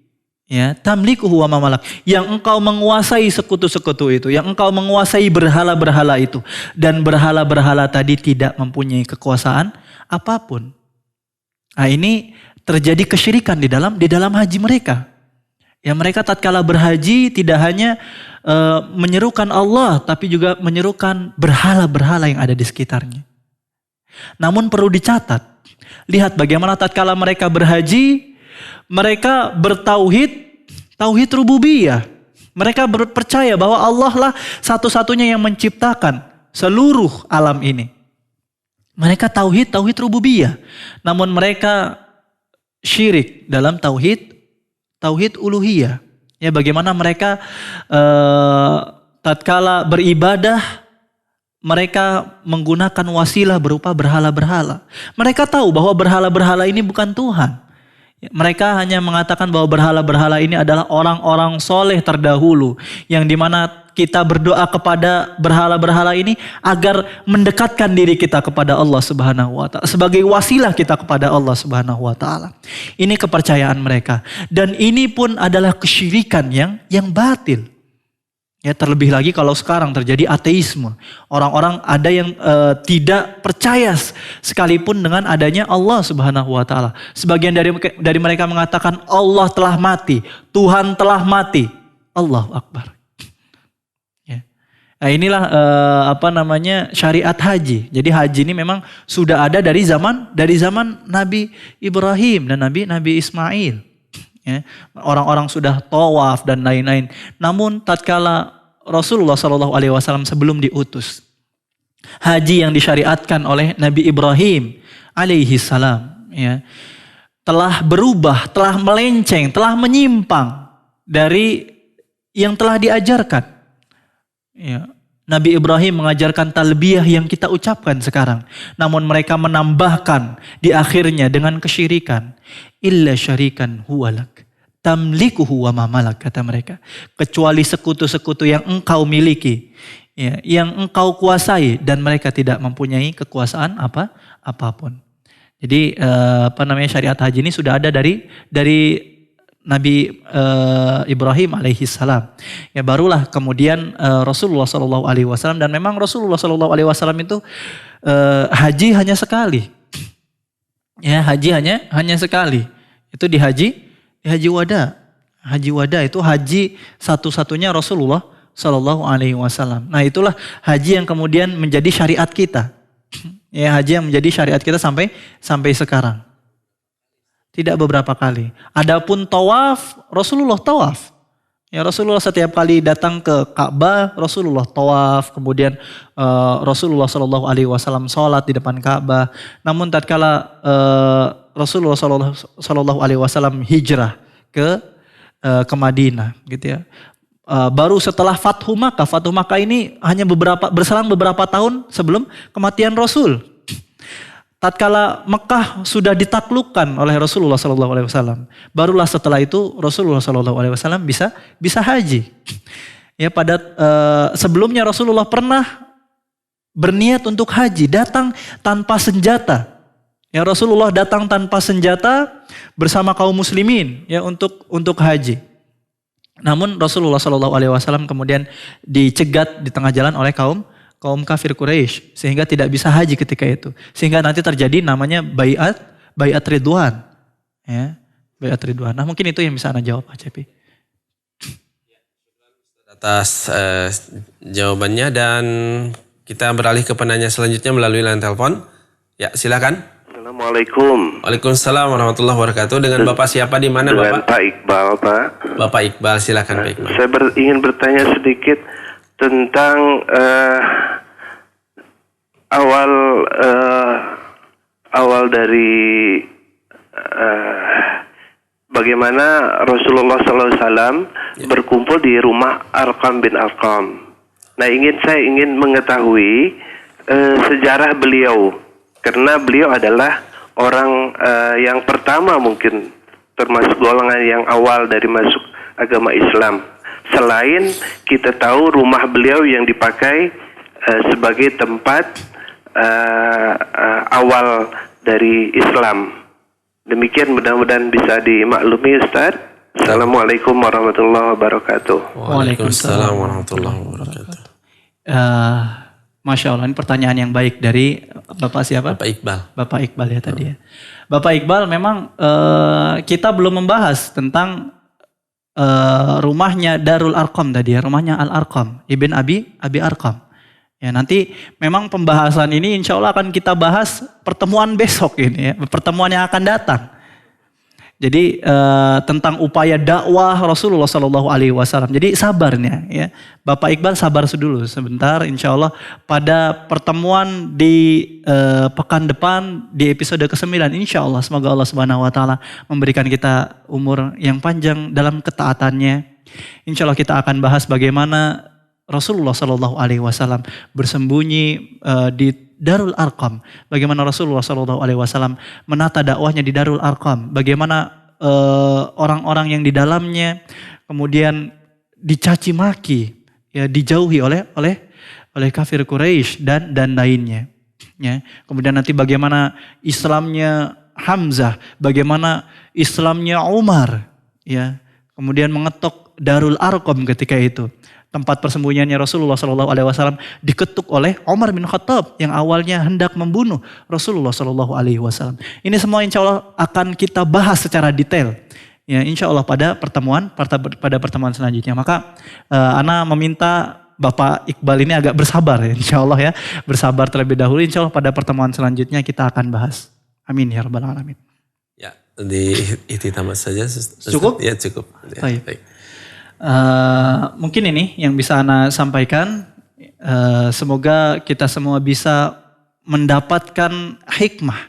Ya, tamlikuhu wa mamalak. Yang engkau menguasai sekutu-sekutu itu. Yang engkau menguasai berhala-berhala itu. Dan berhala-berhala tadi tidak mempunyai kekuasaan apapun. Nah, ini terjadi kesyirikan di dalam haji mereka. Ya, mereka tatkala berhaji tidak hanya menyerukan Allah, tapi juga menyerukan berhala-berhala yang ada di sekitarnya. Namun perlu dicatat, lihat bagaimana tatkala mereka berhaji, mereka tauhid rububiyah. Mereka percaya bahwa Allah lah satu-satunya yang menciptakan seluruh alam ini. Mereka tauhid rububiyah. Namun mereka syirik dalam tauhid tauhid uluhiyah. Ya, bagaimana mereka tatkala beribadah mereka menggunakan wasilah berupa berhala-berhala. Mereka tahu bahwa berhala-berhala ini bukan Tuhan. Mereka hanya mengatakan bahwa berhala-berhala ini adalah orang-orang soleh terdahulu. Yang dimana kita berdoa kepada berhala-berhala ini agar mendekatkan diri kita kepada Allah Subhanahu wa Ta'ala. Sebagai wasilah kita kepada Allah Subhanahu wa Ta'ala. Ini kepercayaan mereka. Dan ini pun adalah kesyirikan yang batil. Ya, terlebih lagi kalau sekarang terjadi ateisme. Orang-orang ada yang tidak percaya sekalipun dengan adanya Allah Subhanahu wa Ta'ala. Sebagian dari mereka mengatakan Allah telah mati, Tuhan telah mati. Allahu Akbar. Ya. Nah, inilah syariat haji. Jadi haji ini memang sudah ada dari zaman Nabi Ibrahim dan Nabi Ismail. Ya, orang-orang sudah tawaf dan lain-lain. Namun tatkala Rasulullah SAW sebelum diutus, haji yang disyariatkan oleh Nabi Ibrahim alaihi salam, ya, telah berubah, telah melenceng, telah menyimpang dari yang telah diajarkan. Ya, Nabi Ibrahim mengajarkan talbiyah yang kita ucapkan sekarang. Namun mereka menambahkan di akhirnya dengan kesyirikan. Illa syarikan huwalak. Tamlikuhu wa ma malak, kata mereka. Kecuali sekutu-sekutu yang engkau miliki. Ya, yang engkau kuasai. Dan mereka tidak mempunyai kekuasaan apapun. Jadi syariat haji ini sudah ada dari Nabi Ibrahim alaihi salam. Ya, barulah kemudian Rasulullah SAW, dan memang Rasulullah SAW itu haji hanya sekali. Ya, haji hanya sekali. Itu di haji wada. Haji wada itu haji satu-satunya Rasulullah SAW. Nah, itulah haji yang kemudian menjadi syariat kita. Ya, haji yang menjadi syariat kita sampai sekarang. Tidak beberapa kali. Adapun tawaf, Rasulullah tawaf. Ya, Rasulullah setiap kali datang ke Ka'bah, Rasulullah tawaf. Kemudian Rasulullah SAW sholat di depan Ka'bah. Namun tatkala Rasulullah SAW hijrah ke Madinah, gitu ya. Baru setelah Fathu Makkah ini hanya berselang beberapa tahun sebelum kematian Rasul. Tatkala Mekah sudah ditaklukkan oleh Rasulullah SAW, barulah setelah itu Rasulullah SAW bisa haji. Ya, sebelumnya Rasulullah pernah berniat untuk haji, datang tanpa senjata. Ya, Rasulullah datang tanpa senjata bersama kaum muslimin ya untuk haji. Namun Rasulullah SAW kemudian dicegat di tengah jalan oleh kaum kafir Quraisy sehingga tidak bisa haji ketika itu. Sehingga nanti terjadi namanya baiat Ridwan. Ya, baiat Ridwan. Nah, mungkin itu yang bisa Anda jawab, Pak Cepi. Atas jawabannya, dan kita beralih ke penanya selanjutnya melalui line telepon. Ya, silakan. Assalamualaikum. Waalaikumsalam warahmatullahi wabarakatuh. Dengan Bapak siapa, di mana Bapak? Pak Iqbal, Pak. Bapak Iqbal, silakan Pak Iqbal. Saya ingin bertanya sedikit tentang awal dari bagaimana Rasulullah SAW berkumpul di rumah Arqam bin Arqam. Nah, saya ingin mengetahui sejarah beliau, karena beliau adalah orang yang pertama mungkin termasuk golongan yang awal dari masuk agama Islam. Selain kita tahu rumah beliau yang dipakai sebagai tempat awal dari Islam. Demikian, mudah-mudahan bisa dimaklumi, Ustaz. Assalamualaikum warahmatullahi wabarakatuh. Waalaikumsalam warahmatullahi wabarakatuh. Masya Allah, ini pertanyaan yang baik dari Bapak siapa? Bapak Iqbal. Bapak Iqbal ya tadi ya. Bapak Iqbal, memang kita belum membahas tentang rumahnya Darul Arqam tadi ya, rumahnya Al-Arqam, Ibn Abi Arqam. Ya, nanti memang pembahasan ini insya Allah akan kita bahas pertemuan besok ini ya, pertemuan yang akan datang. Jadi tentang upaya dakwah Rasulullah Shallallahu Alaihi Wasallam. Jadi sabarnya, ya, Bapak Iqbal sabar dulu sebentar. Insya Allah pada pertemuan di pekan depan di episode ke-9, Insya Allah semoga Allah Subhanahu Wa Taala memberikan kita umur yang panjang dalam ketaatannya. Insya Allah kita akan bahas bagaimana Rasulullah Shallallahu Alaihi Wasallam bersembunyi di Darul Arqam. Bagaimana Rasulullah Shallallahu Alaihi Wasallam menata dakwahnya di Darul Arqam. Bagaimana orang-orang yang di dalamnya kemudian dicaci maki, ya, dijauhi oleh kafir Quraisy dan lainnya. Ya. Kemudian nanti bagaimana Islamnya Hamzah, bagaimana Islamnya Umar, ya. Kemudian mengetok Darul Arqam ketika itu. Tempat persembunyiannya Rasulullah Shallallahu Alaihi Wasallam diketuk oleh Umar bin Khattab yang awalnya hendak membunuh Rasulullah Shallallahu Alaihi Wasallam. Ini semua insya Allah akan kita bahas secara detail. Ya, insya Allah pada pertemuan selanjutnya. Maka Ana meminta Bapak Iqbal ini agak bersabar, ya, insya Allah ya, bersabar terlebih dahulu. Insya Allah pada pertemuan selanjutnya kita akan bahas. Amin ya rabbal alamin. Ya, di tamat saja. Cukup? Ya cukup. Ya, baik. Mungkin ini yang bisa Ana sampaikan. Semoga kita semua bisa mendapatkan hikmah,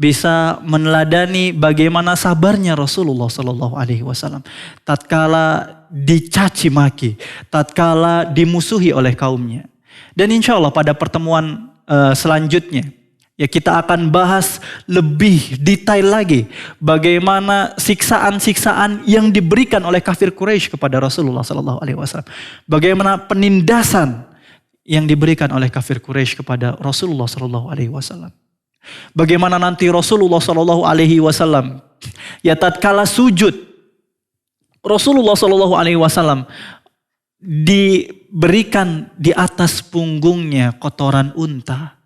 bisa meneladani bagaimana sabarnya Rasulullah Sallallahu Alaihi Wasallam tatkala dicaci maki, tatkala dimusuhi oleh kaumnya. Dan insya Allah pada pertemuan selanjutnya, ya, kita akan bahas lebih detail lagi bagaimana siksaan-siksaan yang diberikan oleh kafir Quraisy kepada Rasulullah Sallallahu Alaihi Wasallam. Bagaimana penindasan yang diberikan oleh kafir Quraisy kepada Rasulullah Sallallahu Alaihi Wasallam. Bagaimana nanti Rasulullah Sallallahu Alaihi Wasallam, ya, tatkala sujud, Rasulullah Sallallahu Alaihi Wasallam diberikan di atas punggungnya kotoran unta.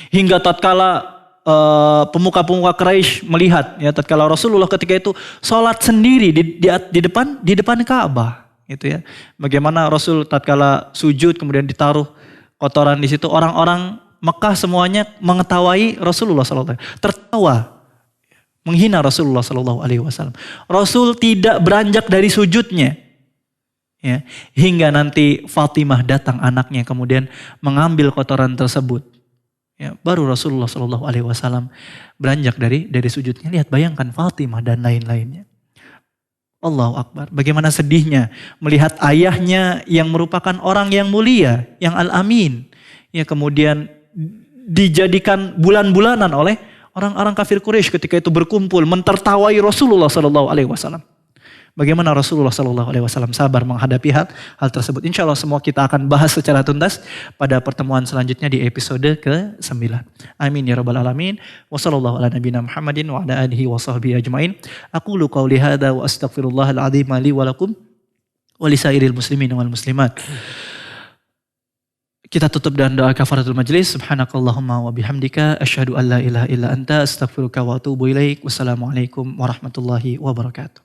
Hingga tatkala pemuka-pemuka Quraisy melihat, ya, tatkala Rasulullah ketika itu sholat sendiri di depan Ka'bah, gitu ya. Bagaimana Rasul tatkala sujud kemudian ditaruh kotoran di situ, orang-orang Mekah semuanya mengetahui Rasulullah SAW, tertawa, menghina Rasulullah SAW. Rasul tidak beranjak dari sujudnya, ya, hingga nanti Fatimah datang anaknya kemudian mengambil kotoran tersebut. Ya, baru Rasulullah Shallallahu Alaihi Wasallam beranjak dari sujudnya. Lihat, bayangkan Fatimah dan lain-lainnya. Allahu Akbar. Bagaimana sedihnya melihat ayahnya yang merupakan orang yang mulia, yang Al-Amin, ya, kemudian dijadikan bulan-bulanan oleh orang-orang kafir Quraisy ketika itu berkumpul mentertawai Rasulullah Shallallahu Alaihi Wasallam. Bagaimana Rasulullah Shallallahu Alaihi Wasallam sabar menghadapi hal tersebut. Insya Allah semua kita akan bahas secara tuntas pada pertemuan selanjutnya di episode ke-9. Amin ya rabbal alamin. Wassallallahu ala nabiyina Muhammadin wa ala alihi wa sahbihi ajmain. Aqulu qawli hadza wa astaghfirullahal azim li wa lakum wa lisairil muslimin wal muslimat. Kita tutup dengan doa kafaratul majlis. Subhanakallahumma wa bihamdika asyhadu an la ilaha illa anta astaghfiruka wa atubu ilaik. Wassalamualaikum warahmatullahi wabarakatuh.